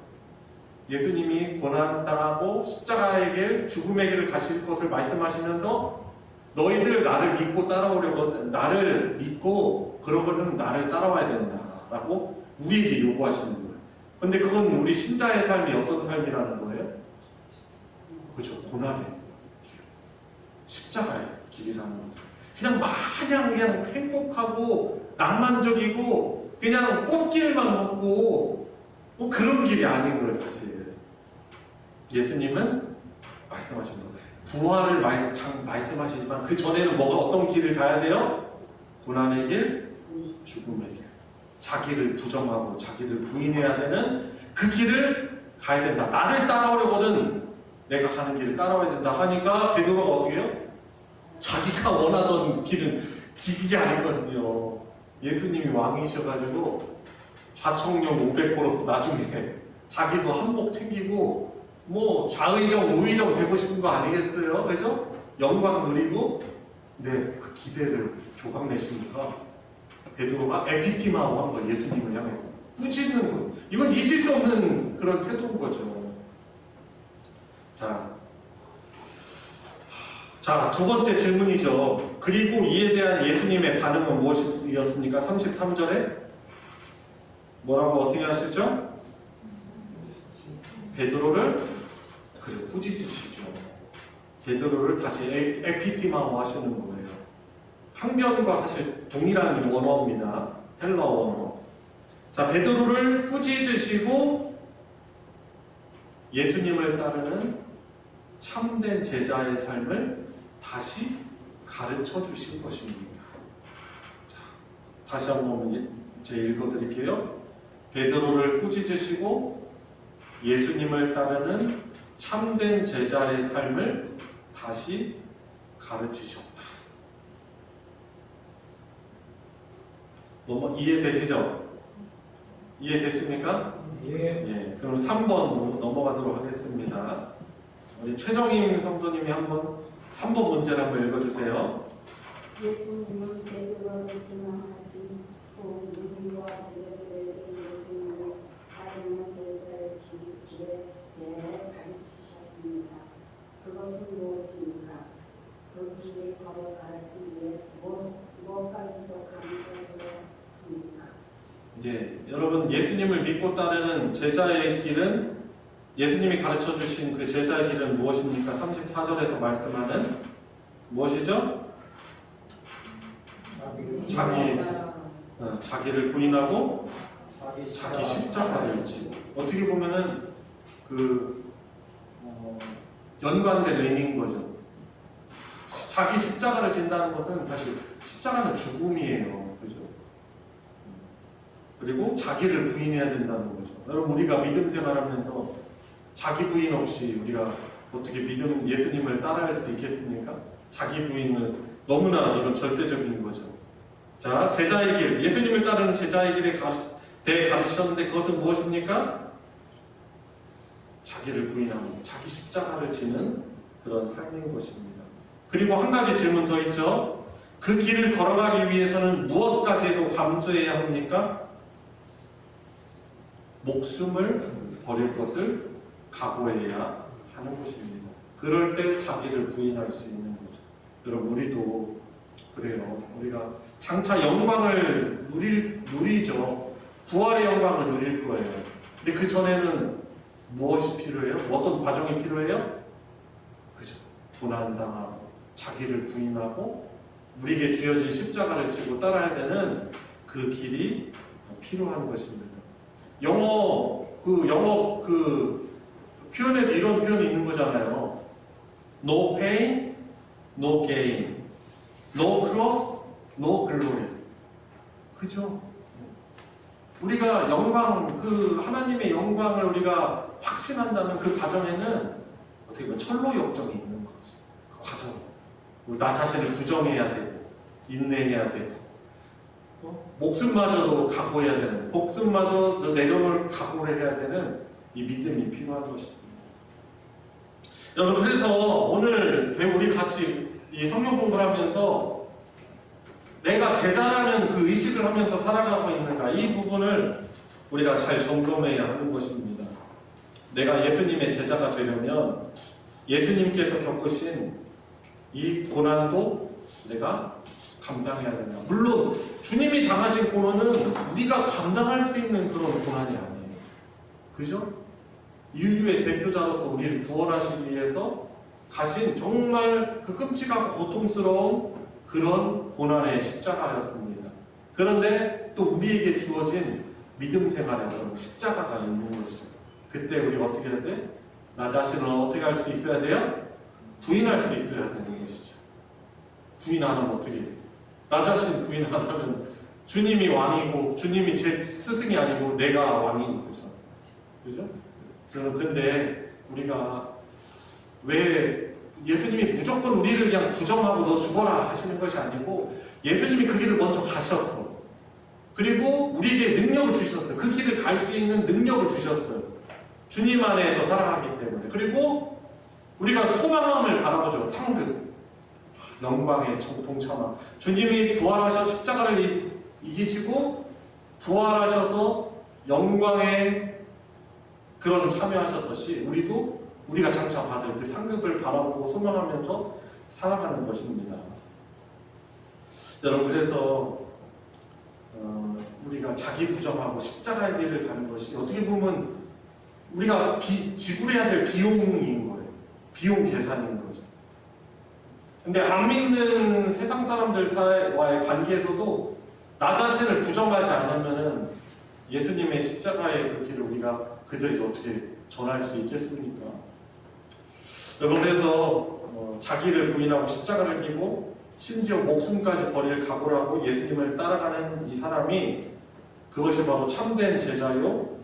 Speaker 1: 예수님이 고난당하고 십자가의 길, 죽음의 길을 가실 것을 말씀하시면서 너희들 나를 믿고 따라오려거든, 나를 믿고 그러거든 나를 따라와야 된다라고 우리에게 요구하시는 거예요. 근데 그건 우리 신자의 삶이 어떤 삶이라는 거예요? 그죠? 고난의 길, 십자가의 길이라는 거죠. 그냥 마냥 그냥 행복하고 낭만적이고 그냥 꽃길만 걷고 뭐 그런 길이 아닌 거예요, 사실. 예수님은 말씀하신 거예요. 부활을 말씀하시지만 그 전에는 어떤 길을 가야 돼요? 고난의 길, 죽음의 길. 자기를 부정하고 자기를 부인해야 되는 그 길을 가야 된다. 나를 따라오려거든 내가 가는 길을 따라와야 된다 하니까 베드로가 어떻게 해요? 자기가 원하던 길은 이게 아니거든요. 예수님이 왕이셔가지고 좌청룡 500코러스 나중에 자기도 한몫 챙기고 뭐 좌의정 우의정 되고 싶은 거 아니겠어요? 그죠? 영광 누리고 그 기대를 조각내시니까 베드로가 에피티마오 한 거 예수님을 향해서 꾸짖는 거. 이건 있을 수 없는 그런 태도인 거죠. 자, 두 번째 질문이죠. 그리고 이에 대한 예수님의 반응은 무엇이었습니까? 33절에 뭐라고 어떻게 하시죠? 베드로를 꾸짖으시죠. 베드로를 다시 에피티마오 하시는 거예요. 항변과 사실 동일한 원어입니다. 헬러 원어. 자, 베드로를 꾸짖으시고 예수님을 따르는 참된 제자의 삶을 다시 가르쳐 주신 것입니다. 자, 다시 한번 제가 읽어드릴게요. 베드로를 꾸짖으시고 예수님을 따르는 참된 제자의 삶을 다시 가르치셨다. 이해되시죠? 이해되십니까? 예. 그럼 3번 넘어가도록 하겠습니다. 우리 최정임 성도님이 한번 3번 문제를 한번 읽어주세요.
Speaker 4: 예수님은 베드로를 지명하신 후 누리와 제자들에게 예수님의 따르는 제자의 길에 대해 가르치셨습니다. 그것은 무엇입니까? 그 길에 걸어가기 위해 무엇까지도 감사해야 합니까?
Speaker 1: 이제 여러분 예수님을 믿고 따르는 제자의 길은 예수님이 가르쳐 주신 그 제자의 길은 무엇입니까? 34절에서 말씀하는 무엇이죠? 자기를 부인하고 자기 십자가를 지고 어떻게 보면은 연관된 의미인 거죠. 자기 십자가를 진다는 것은 사실 십자가는 죽음이에요. 그죠? 그리고 자기를 부인해야 된다는 거죠. 여러분 우리가 믿음 생활하면서 자기 부인 없이 우리가 어떻게 예수님을 따라할 수 있겠습니까? 자기 부인은 너무나 이건 절대적인 거죠. 자, 제자의 길, 예수님을 따르는 제자의 길에 대해 가르치셨는데 그것은 무엇입니까? 자기를 부인하고 자기 십자가를 지는 그런 삶인 것입니다. 그리고 한 가지 질문 더 있죠. 그 길을 걸어가기 위해서는 무엇까지도 감수해야 합니까? 목숨을 버릴 것을 각오해야 하는 것입니다. 그럴 때 자기를 부인할 수 있는 거죠. 여러분 우리도 그래요. 우리가 장차 영광을 누리죠. 부활의 영광을 누릴 거예요. 근데 그 전에는 무엇이 필요해요? 어떤 과정이 필요해요? 그죠. 고난당하고 자기를 부인하고 우리에게 주어진 십자가를 지고 따라야 되는 그 길이 필요한 것입니다. 영어 표현에도 이런 표현이 있는 거잖아요. No pain, no gain. No cross, no glory. 그죠? 우리가 하나님의 영광을 우리가 확신한다면 그 과정에는 어떻게 보면 철로 역정이 있는 거지. 그 과정에. 나 자신을 부정해야 되고, 인내해야 되고, 목숨마저도 각오해야 되는, 목숨마저 내려놓을 각오를 해야 되는 이 믿음이 필요한 것입니다. 여러분, 그래서 오늘 우리 같이 이 성경 공부를 하면서 내가 제자라는 그 의식을 하면서 살아가고 있는가, 이 부분을 우리가 잘 점검해야 하는 것입니다. 내가 예수님의 제자가 되려면 예수님께서 겪으신 이 고난도 내가 감당해야 된다. 물론 주님이 당하신 고난은 우리가 감당할 수 있는 그런 고난이 아니에요. 그죠? 인류의 대표자로서 우리를 구원하시기 위해서 가신 정말 그 끔찍하고 고통스러운 그런 고난의 십자가였습니다. 그런데 또 우리에게 주어진 믿음 생활에서 십자가가 있는 것이죠. 그때 우리가 어떻게 해야 돼? 나 자신을 어떻게 할 수 있어야 돼요? 부인할 수 있어야 되는 것이죠. 부인 안 하면 어떻게 해요? 나 자신 부인 안 하면 주님이 왕이고 주님이 제 스승이 아니고 내가 왕인 거죠. 그죠? 근데 우리가 왜 예수님이 무조건 우리를 그냥 부정하고 너 죽어라 하시는 것이 아니고 예수님이 그 길을 먼저 가셨어. 그리고 우리에게 능력을 주셨어요. 그 길을 갈 수 있는 능력을 주셨어요. 주님 안에서 살아가기 때문에. 그리고 우리가 소망함을 바라보죠. 상급, 영광의 동참함. 주님이 부활하셔 십자가를 이기시고 부활하셔서 영광의 그런 참여하셨듯이 우리도 우리가 장차 받을 그 상급을 바라보고 소망하면서 살아가는 것입니다. 여러분, 그래서 우리가 자기 부정하고 십자가의 길을 가는 것이 어떻게 보면 우리가 지불해야 될 비용인 거예요. 비용 계산인 거죠. 근데 안 믿는 세상 사람들과의 관계에서도 나 자신을 부정하지 않으면 예수님의 십자가의 그 길을 우리가 그들에게 어떻게 전할 수 있겠습니까? 여러분, 그래서 자기를 부인하고 십자가를 지고 심지어 목숨까지 버릴 각오를 하고 예수님을 따라가는 이 사람이 그것이 바로 참된 제자요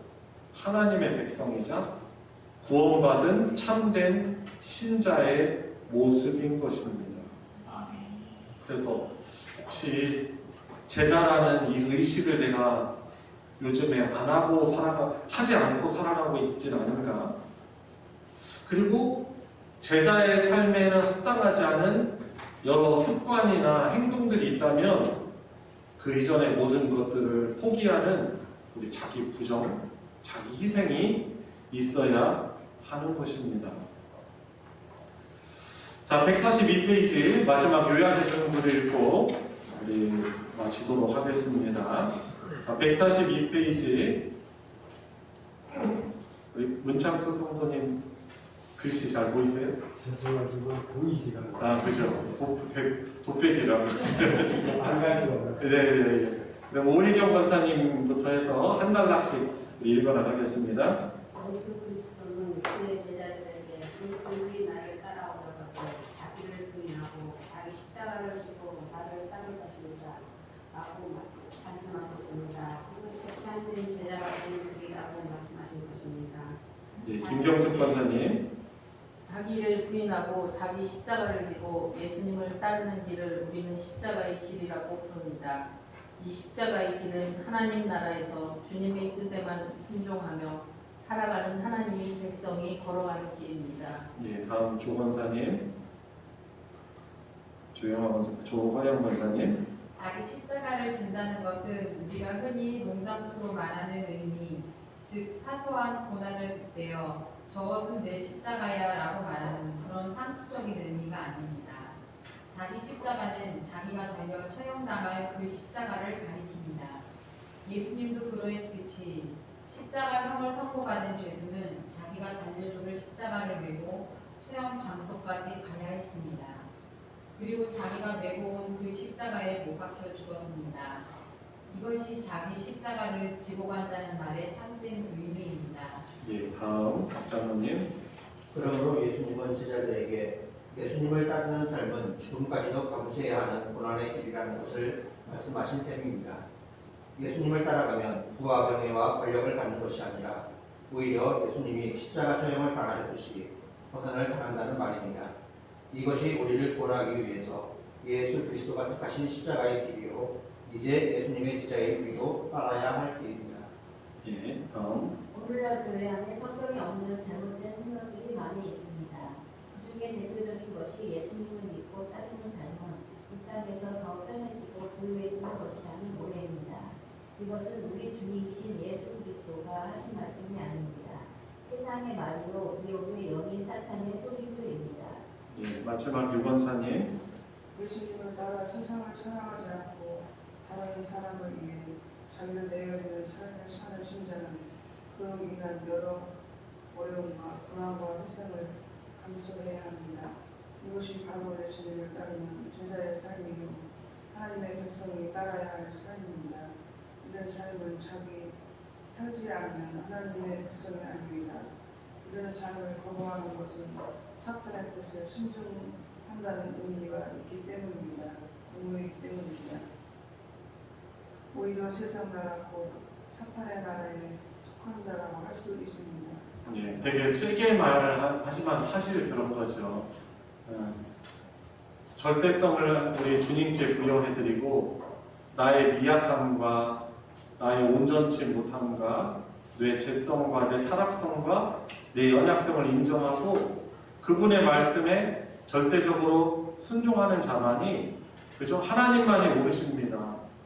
Speaker 1: 하나님의 백성이자 구원받은 참된 신자의 모습인 것입니다. 그래서 혹시 제자라는 이 의식을 내가 요즘에 하지 않고 살아가고 있진 않은가? 그리고 제자의 삶에는 합당하지 않은 여러 습관이나 행동들이 있다면 그 이전의 모든 것들을 포기하는 우리 자기 부정, 자기 희생이 있어야 하는 것입니다. 자, 142페이지 마지막 요약해주는 글을 읽고 우리 마치도록 하겠습니다. 142페이지 우리 문창수 성도님 글씨 잘 보이세요?
Speaker 9: 죄송하지만 보이지가 않아요.
Speaker 1: 아, 그죠. 도배기라고.
Speaker 9: 안 가지고.
Speaker 1: 네. 그럼 오희경 권사님부터 해서 한 단락씩 읽어나가겠습니다.
Speaker 10: 예수 그리스도는 그의 제자들에게 그들이 나를 따라오려거든 자기를 부인하고 자기 십자가를 지고 나를 따를 것이다 라고 말씀하셨습니다. 그것이 참된 제자가 되는 길이라고 말씀하신 것입니다.
Speaker 1: 네, 김경숙 권사님.
Speaker 2: 자기를 부인하고 자기 십자가를 지고 예수님을 따르는 길을 우리는 십자가의 길이라고 부릅니다. 이 십자가의 길은 하나님 나라에서 주님의 뜻에만 순종하며 살아가는 하나님의 백성이 걸어가는 길입니다.
Speaker 1: 네, 다음 조 권사님. 조화영 권사님.
Speaker 2: 자기 십자가를 진다는 것은 우리가 흔히 농담으로 말하는 의미, 즉 사소한 고난을 빗대어 저것은 내 십자가야 라고 말하는 그런 상투적인 의미가 아닙니다. 자기 십자가는 자기가 달려 처형당할 그 십자가를 가리킵니다. 예수님도 그러했듯이 십자가형을 선고받은 죄수는 자기가 달려 죽을 십자가를 메고 처형 장소까지 가야 했습니다. 그리고 자기가 메고 온 그 십자가에 못 박혀 죽었습니다. 이것이 자기 십자가를 지고 간다는 말의 참된 의미입니다.
Speaker 1: 예, 다음 박장로님.
Speaker 3: 그러므로 예수님은 제자들에게 예수님을 따르는 삶은 죽음까지도 감수해야 하는 고난의 길이라는 것을 말씀하신 셈입니다. 예수님을 따라가면 부와 명예와 권력을 갖는 것이 아니라 오히려 예수님이 십자가 처형을 당하셨듯이 고난을 당한다는 말입니다. 이것이 우리를 구원하기 위해서 예수 그리스도가 택하신 십자가의 길이요 이제 예수님의 제자의 길로 따라야 할 길입니다.
Speaker 1: 예, 다음.
Speaker 4: 오늘날 교회 안에 성경이 없는 잘못된 생각들이 많이 있습니다. 그 중에 대표적인 것이 예수님을 믿고 따르는 삶은 이 땅에서 더 편해지고 부유해지는 것이라는 오해입니다. 이것은 우리 주님이신 예수 그리스도가 하신 말씀이 아닙니다. 세상의 말로 미혹의 영인 사탄의 속임수입니다.
Speaker 1: 예, 마지막 유권사님.
Speaker 5: 예수님을 따라 세상을 사랑하지 않고 다른 사람을 위해 자기를 내어리는 삶을 사는 신자는 그로 인한 여러 어려움과 고난과 희생을 감수해야 합니다. 이것이 바로 예수님을 따르는 제자의 삶이요 하나님의 백성이 따라야 할 삶입니다. 이런 삶은 자기 살지 않는 하나님의 백성이 아닙니다. 이런 삶을 거부하는 것은 사탄의 뜻에 순종한다는 의미가 있기 때문입니다. 의무이기 때문입니다. 오히려 세상 나라 곧 사탄의 나라에 속한 자라고 할 수 있습니다.
Speaker 1: 예, 되게 세게 말하지만 사실 그런 거죠. 절대성을 우리 주님께 부여해드리고 나의 미약함과 나의 온전치 못함과 내 죄성과 내 타락성과 내 연약성을 인정하고 그분의 말씀에 절대적으로 순종하는 자만이 그죠? 하나님만이 모르십니다.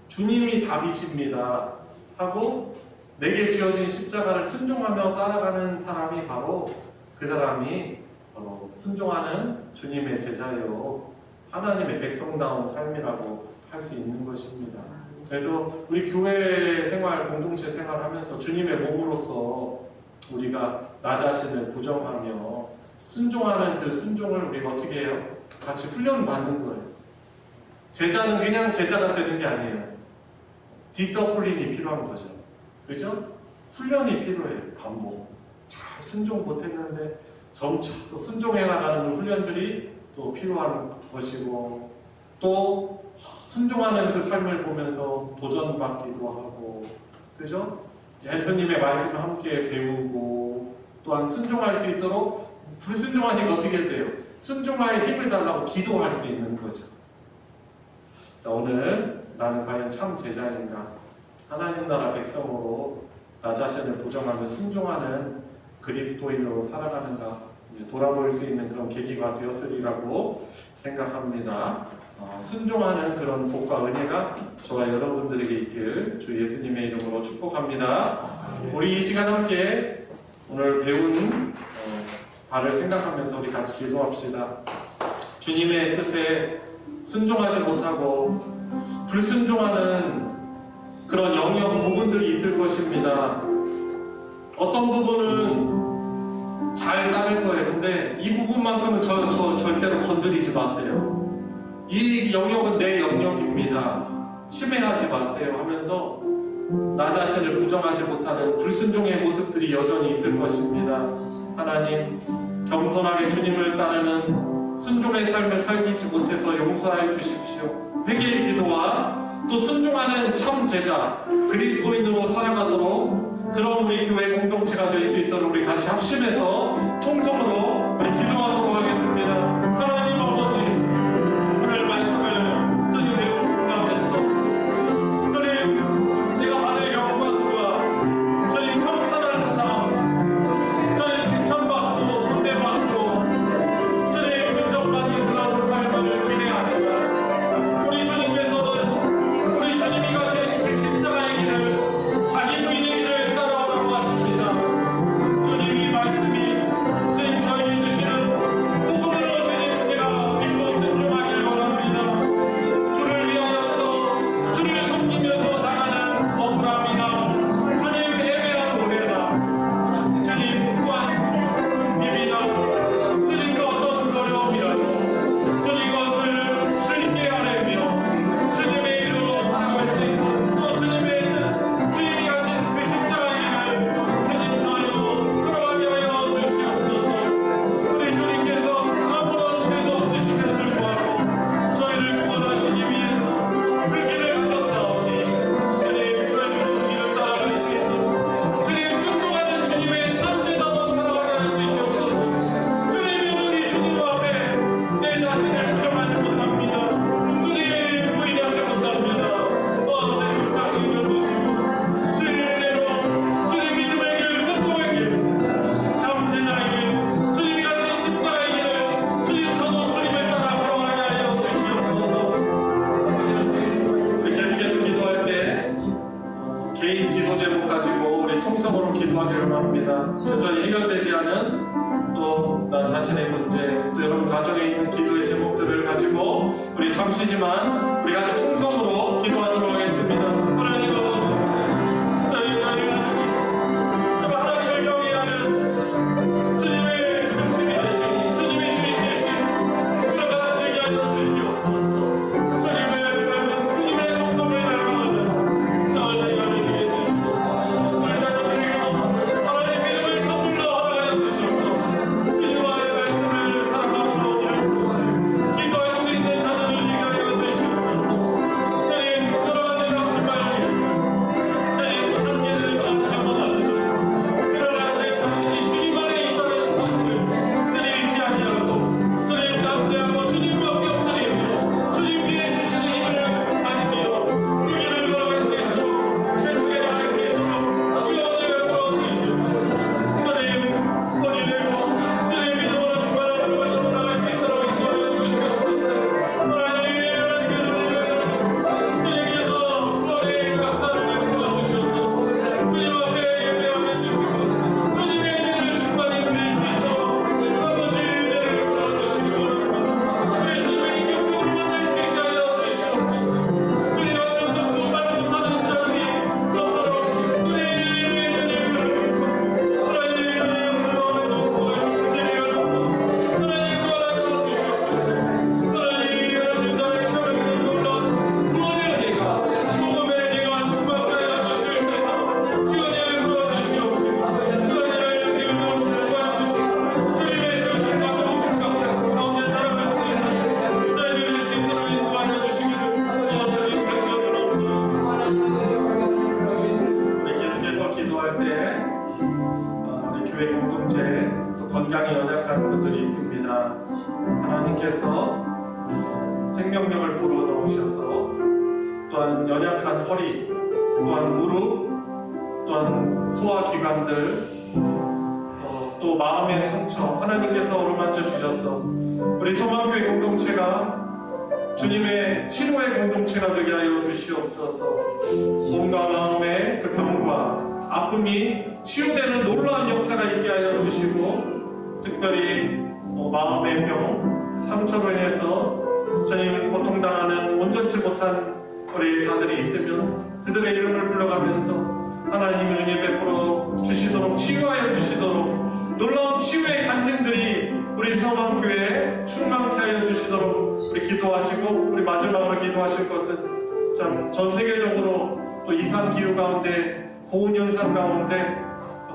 Speaker 1: 주님이 답이십니다. 하고 내게 지어진 십자가를 순종하며 따라가는 사람이 바로 그 사람이 순종하는 주님의 제자요 하나님의 백성다운 삶이라고 할 수 있는 것입니다. 그래서 우리 교회 생활, 공동체 생활하면서 주님의 몸으로서 우리가 나 자신을 부정하며 순종하는 그 순종을 우리가 어떻게 해요? 같이 훈련받는 거예요. 제자는 그냥 제자가 되는 게 아니에요. 디서플린이 필요한 거죠. 그죠? 훈련이 필요해요. 반복. 잘 순종 못했는데 점차 또 순종해 나가는 훈련들이 또 필요한 것이고 또 순종하는 그 삶을 보면서 도전받기도 하고 그죠? 예수님의 말씀을 함께 배우고 또한 순종할 수 있도록 불순종하니까 어떻게 돼요? 순종할 힘을 달라고 기도할 수 있는 거죠. 자, 오늘 나는 과연 참 제자인가? 하나님 나라 백성으로 나 자신을 부정하며 순종하는 그리스도인으로 살아가는가? 돌아볼 수 있는 그런 계기가 되었으리라고 생각합니다. 순종하는 그런 복과 은혜가 저와 여러분들에게 있길 주 예수님의 이름으로 축복합니다. 우리 이 시간 함께 오늘 배운 바를 생각하면서 우리 같이 기도합시다. 주님의 뜻에 순종하지 못하고 불순종하는 그런 영역 부분들이 있을 것입니다. 어떤 부분은 잘 따를 거예요. 근데 이 부분만큼은 저 절대로 건드리지 마세요. 이 영역은 내 영역입니다. 침해하지 마세요 하면서 나 자신을 부정하지 못하는 불순종의 모습들이 여전히 있을 것입니다. 하나님, 겸손하게 주님을 따르는 순종의 삶을 살기지 못해서 용서해 주십시오. 회개의 기도와 또 순종하는 참 제자, 그리스도인으로 살아가도록 그런 우리 교회 공동체가 될 수 있도록 우리 같이 합심해서 통성으로 우리 기도하도록 하겠습니다. 하나님 아버지, 오늘 말씀을 주님 배우면서 주님 내가 받을 영광과 주님 평탄한 삶, 주님 칭찬받고 존대받고 주님 인정받는 그런 삶을 기대하지만 우리 주님께서는 우리 주님이 가신 그 십자가의 길을 자기 부인의 길을 따라오라고 하십니다. 주님이 말씀이 지금 저에게 주시는 복음으로 주님 제가 믿고 순종하길 원합니다. 주를 위하여서 주를 섬기면서 당하는 억울함이나 주님 애매한 오해나 주님 또한 비비나 주님 그 어떤 어려움이라도 주님 그것을 쉽게 하려며 주님의 이름으로 살아갈 수 있는 또 주님의 뜻 주님이 가신 그 십자가의 길을 주님 저희로 걸어가게 하여 주시옵소서. 우리 주님께서 아무런 죄도 없으심에도 불구하고 저희를 구원하시기 위해서 그 길을 가셨사오니 주님 그 길을 따라갈 수 있는 주님 순종하는 주님의 참되다운 살아가게 하여 주시옵소서. 주님이 우리 주님 앞에 내 자신을 부정하지 못합니다. 주님 부인하지 못합니다. 또한 내 불쌍히 여겨주시고 주님 은혜로 주님 믿음의 길, 순종의 길, 참 제자의 길, 주님이 가신 십자가의 길을 주님 저도 주님을 따라 걸어가게 하여 주시옵소서. 우리 계속해서 기도할 때 개인 기도 제목 가지고 우리 통성으로 기도하기를 합니다. 여전히 해결되지 않은 또 나 자신의 문제, 또 여러분 가정에 있는 기도의 제목들을 가지고 우리 잠시지만 우리 같이 통성으로 기도하도록 하겠습니다. 하나님 아버지, 나의 가족이 하나님을 경외하는 주님의 중심이 되신 주님의 주인 되신 그런 가정 되게 하여 주시옵소서. 주님을 닮은 주님의 성품을 닮은 저희 가족이 해주시고 우리 자녀들에게도 하나님 믿음을 선물로 허락하여 주시옵소서. 주님과의 말씀을 사랑하고 기도할 수 있는 자녀를 되게 하여 주시옵소서. 있습니다. 하나님께서 생명력을 불어넣으셔서 또한 연약한 허리, 또한 무릎, 또한 소화기관들, 또 마음의 상처 하나님께서 어루만져 주셔서 우리 소망교회 공동체가 주님의 치료의 공동체가 되게 하여 주시옵소서. 몸과 마음의 그 병과 아픔이 치유되는 놀라운 역사가 있게 하여 주시고, 특별히 마음의 병, 상처로 인해서 주님 고통당하는 온전치 못한 우리 자들이 있으면 그들의 이름을 불러가면서 하나님의 은혜 베풀어 주시도록, 치유하여 주시도록, 놀라운 치유의 간증들이 우리 성황교회에 충만케 하여 주시도록 우리 기도하시고, 우리 마지막으로 기도하실 것은 참 전 세계적으로 또 이상 기후 가운데, 고온 현상 가운데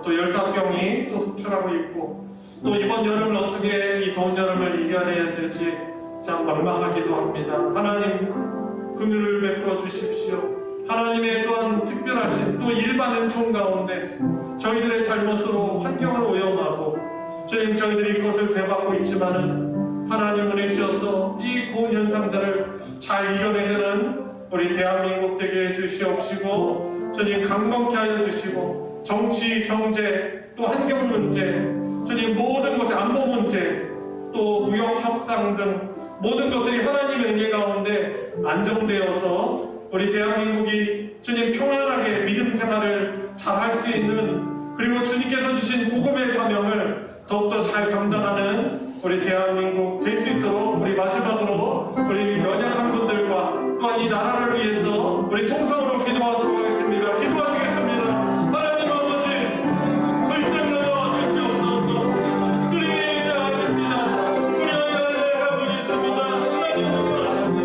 Speaker 1: 또 열사병이 또 속출하고 있고, 또 이번 여름을 어떻게 이 더운 여름을 이겨내야 될지 참 막막하기도 합니다. 하나님 긍휼을 베풀어 주십시오. 하나님의 또한 특별하신 또 일반 은총 가운데 저희들의 잘못으로 환경을 오염하고 주님 저희들이 이것을 되받고 있지만은 하나님 은혜 주셔서 이 고온 현상들을 잘 이겨내는 우리 대한민국 되게 해주시옵시고, 주님 강건케 하여 주시고, 정치, 경제, 또 환경 문제, 주님 모든 것들, 안보 문제, 또 무역 협상 등 모든 것들이 하나님의 은혜 가운데 안정되어서 우리 대한민국이 주님 평안하게 믿음 생활을 잘 할 수 있는, 그리고 주님께서 주신 복음의 사명을 더욱더 잘 감당하는 우리 대한민국 될 수 있도록 우리 마지막으로 우리 연약한 분들과 또한 이 나라를 위해서 우리 통성으로 기도하도록 하겠습니다. 기도하시겠습니다. 하나님 아버지, 불쌍하여 주시옵소서. 주님 아십니다. 우리 연약한 분이 있습니다. 하나님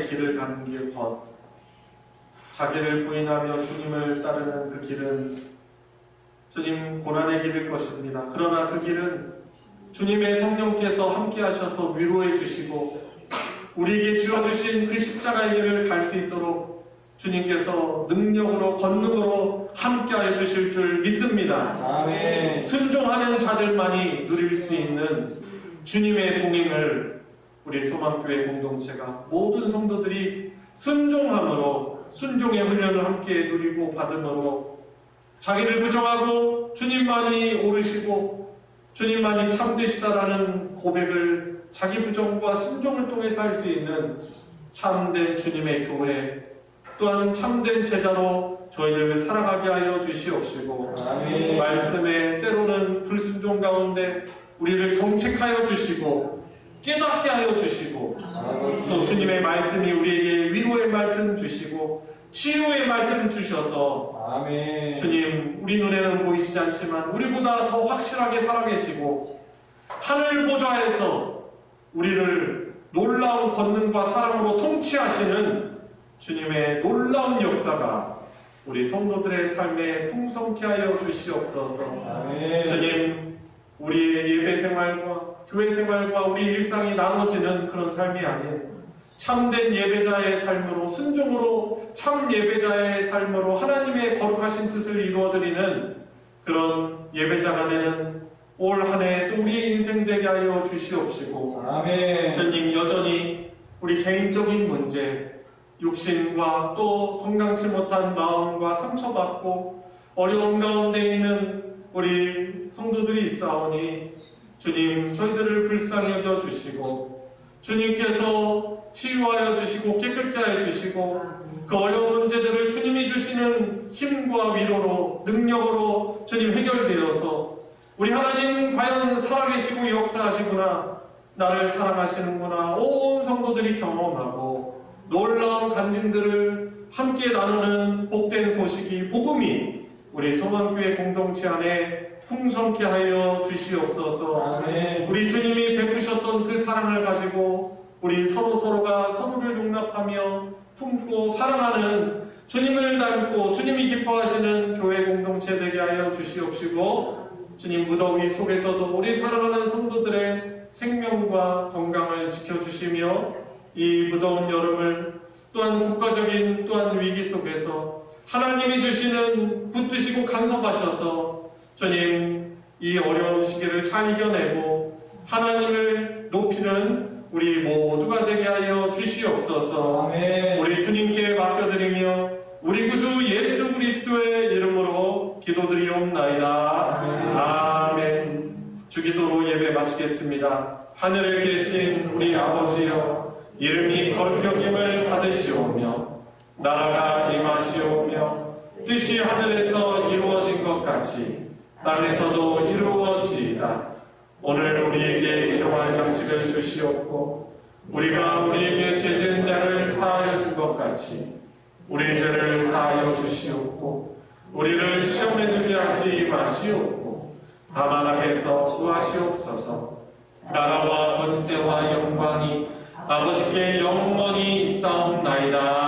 Speaker 1: 길을 가는 길 헛, 자기를 부인하며 주님을 따르는 그 길은 주님 고난의 길일 것입니다. 그러나 그 길은 주님의 성령께서 함께 하셔서 위로해 주시고 우리에게 주어주신 그 십자가의 길을 갈 수 있도록 주님께서 능력으로 권능으로 함께하여 주실 줄 믿습니다.
Speaker 7: 아멘.
Speaker 1: 순종하는 자들만이 누릴 수 있는 주님의 동행을 우리 소망교회 공동체가 모든 성도들이 순종함으로 순종의 훈련을 함께 누리고 받음으로 자기를 부정하고 주님만이 옳으시고 주님만이 참되시다라는 고백을 자기 부정과 순종을 통해서 할 수 있는 참된 주님의 교회 또한 참된 제자로 저희를 살아가게 하여 주시옵시고
Speaker 7: 아멘.
Speaker 1: 말씀에 때로는 불순종 가운데 우리를 경책하여 주시고 깨닫게 하여 주시고 또 주님의 말씀이 우리에게 위로의 말씀 주시고 치유의 말씀 주셔서
Speaker 7: 아멘.
Speaker 1: 주님 우리 눈에는 보이시지 않지만 우리보다 더 확실하게 살아계시고 하늘 보좌에서 우리를 놀라운 권능과 사랑으로 통치하시는 주님의 놀라운 역사가 우리 성도들의 삶에 풍성케 하여 주시옵소서.
Speaker 7: 아멘.
Speaker 1: 주님 우리의 예배 생활과 교회 생활과 우리 일상이 나눠지는 그런 삶이 아닌 참된 예배자의 삶으로 순종으로 참 예배자의 삶으로 하나님의 거룩하신 뜻을 이루어드리는 그런 예배자가 되는 올 한 해 또 우리의 인생 되게 하여 주시옵시고
Speaker 7: 아멘.
Speaker 1: 주님 여전히 우리 개인적인 문제 육신과 또 건강치 못한 마음과 상처받고 어려운 가운데 있는 우리 성도들이 있사오니 주님 저희들을 불쌍히 여겨주시고 주님께서 치유하여 주시고 깨끗게 하여 주시고 그 어려운 문제들을 주님이 주시는 힘과 위로로 능력으로 주님 해결되어서 우리 하나님 과연 살아계시고 역사하시구나 나를 사랑하시는구나 온 성도들이 경험하고 놀라운 간증들을 함께 나누는 복된 소식이 복음이 우리 소망교회 공동체 안에 풍성케 하여 주시옵소서.
Speaker 7: 아멘.
Speaker 1: 우리 주님이 베푸셨던 그 사랑을 가지고 우리 서로가 서로를 용납하며 품고 사랑하는 주님을 닮고 주님이 기뻐하시는 교회 공동체 되게 하여 주시옵시고 주님 무더위 속에서도 우리 사랑하는 성도들의 생명과 건강을 지켜주시며 이 무더운 여름을 또한 국가적인 또한 위기 속에서 하나님이 주시는 붙드시고 간섭하셔서 주님 이 어려운 시기를 잘 이겨내고 하나님을 높이는 우리 모두가 되게 하여 주시옵소서.
Speaker 7: 아멘.
Speaker 1: 우리 주님께 맡겨드리며 우리 구주 예수 그리스도의 이름으로 기도드리옵나이다. 아멘. 주기도로 예배 마치겠습니다. 하늘에 계신 우리 아버지여 이름이 거룩히 여김을 받으시오며 나라가 임하시오며 뜻이 하늘에서 이루어진 것 같이 땅에서도 이루어지이다. 오늘 우리에게 일용할 양식을 주시옵고 우리가 우리에게 죄진 자를 사하여 준 것 같이 우리 죄를 사하여 주시옵고 우리를 시험에 들게 하지 마시옵고 다만 악에서 구하시옵소서. 나라와 권세와 영광이 아버지께 영원히 있사옵나이다.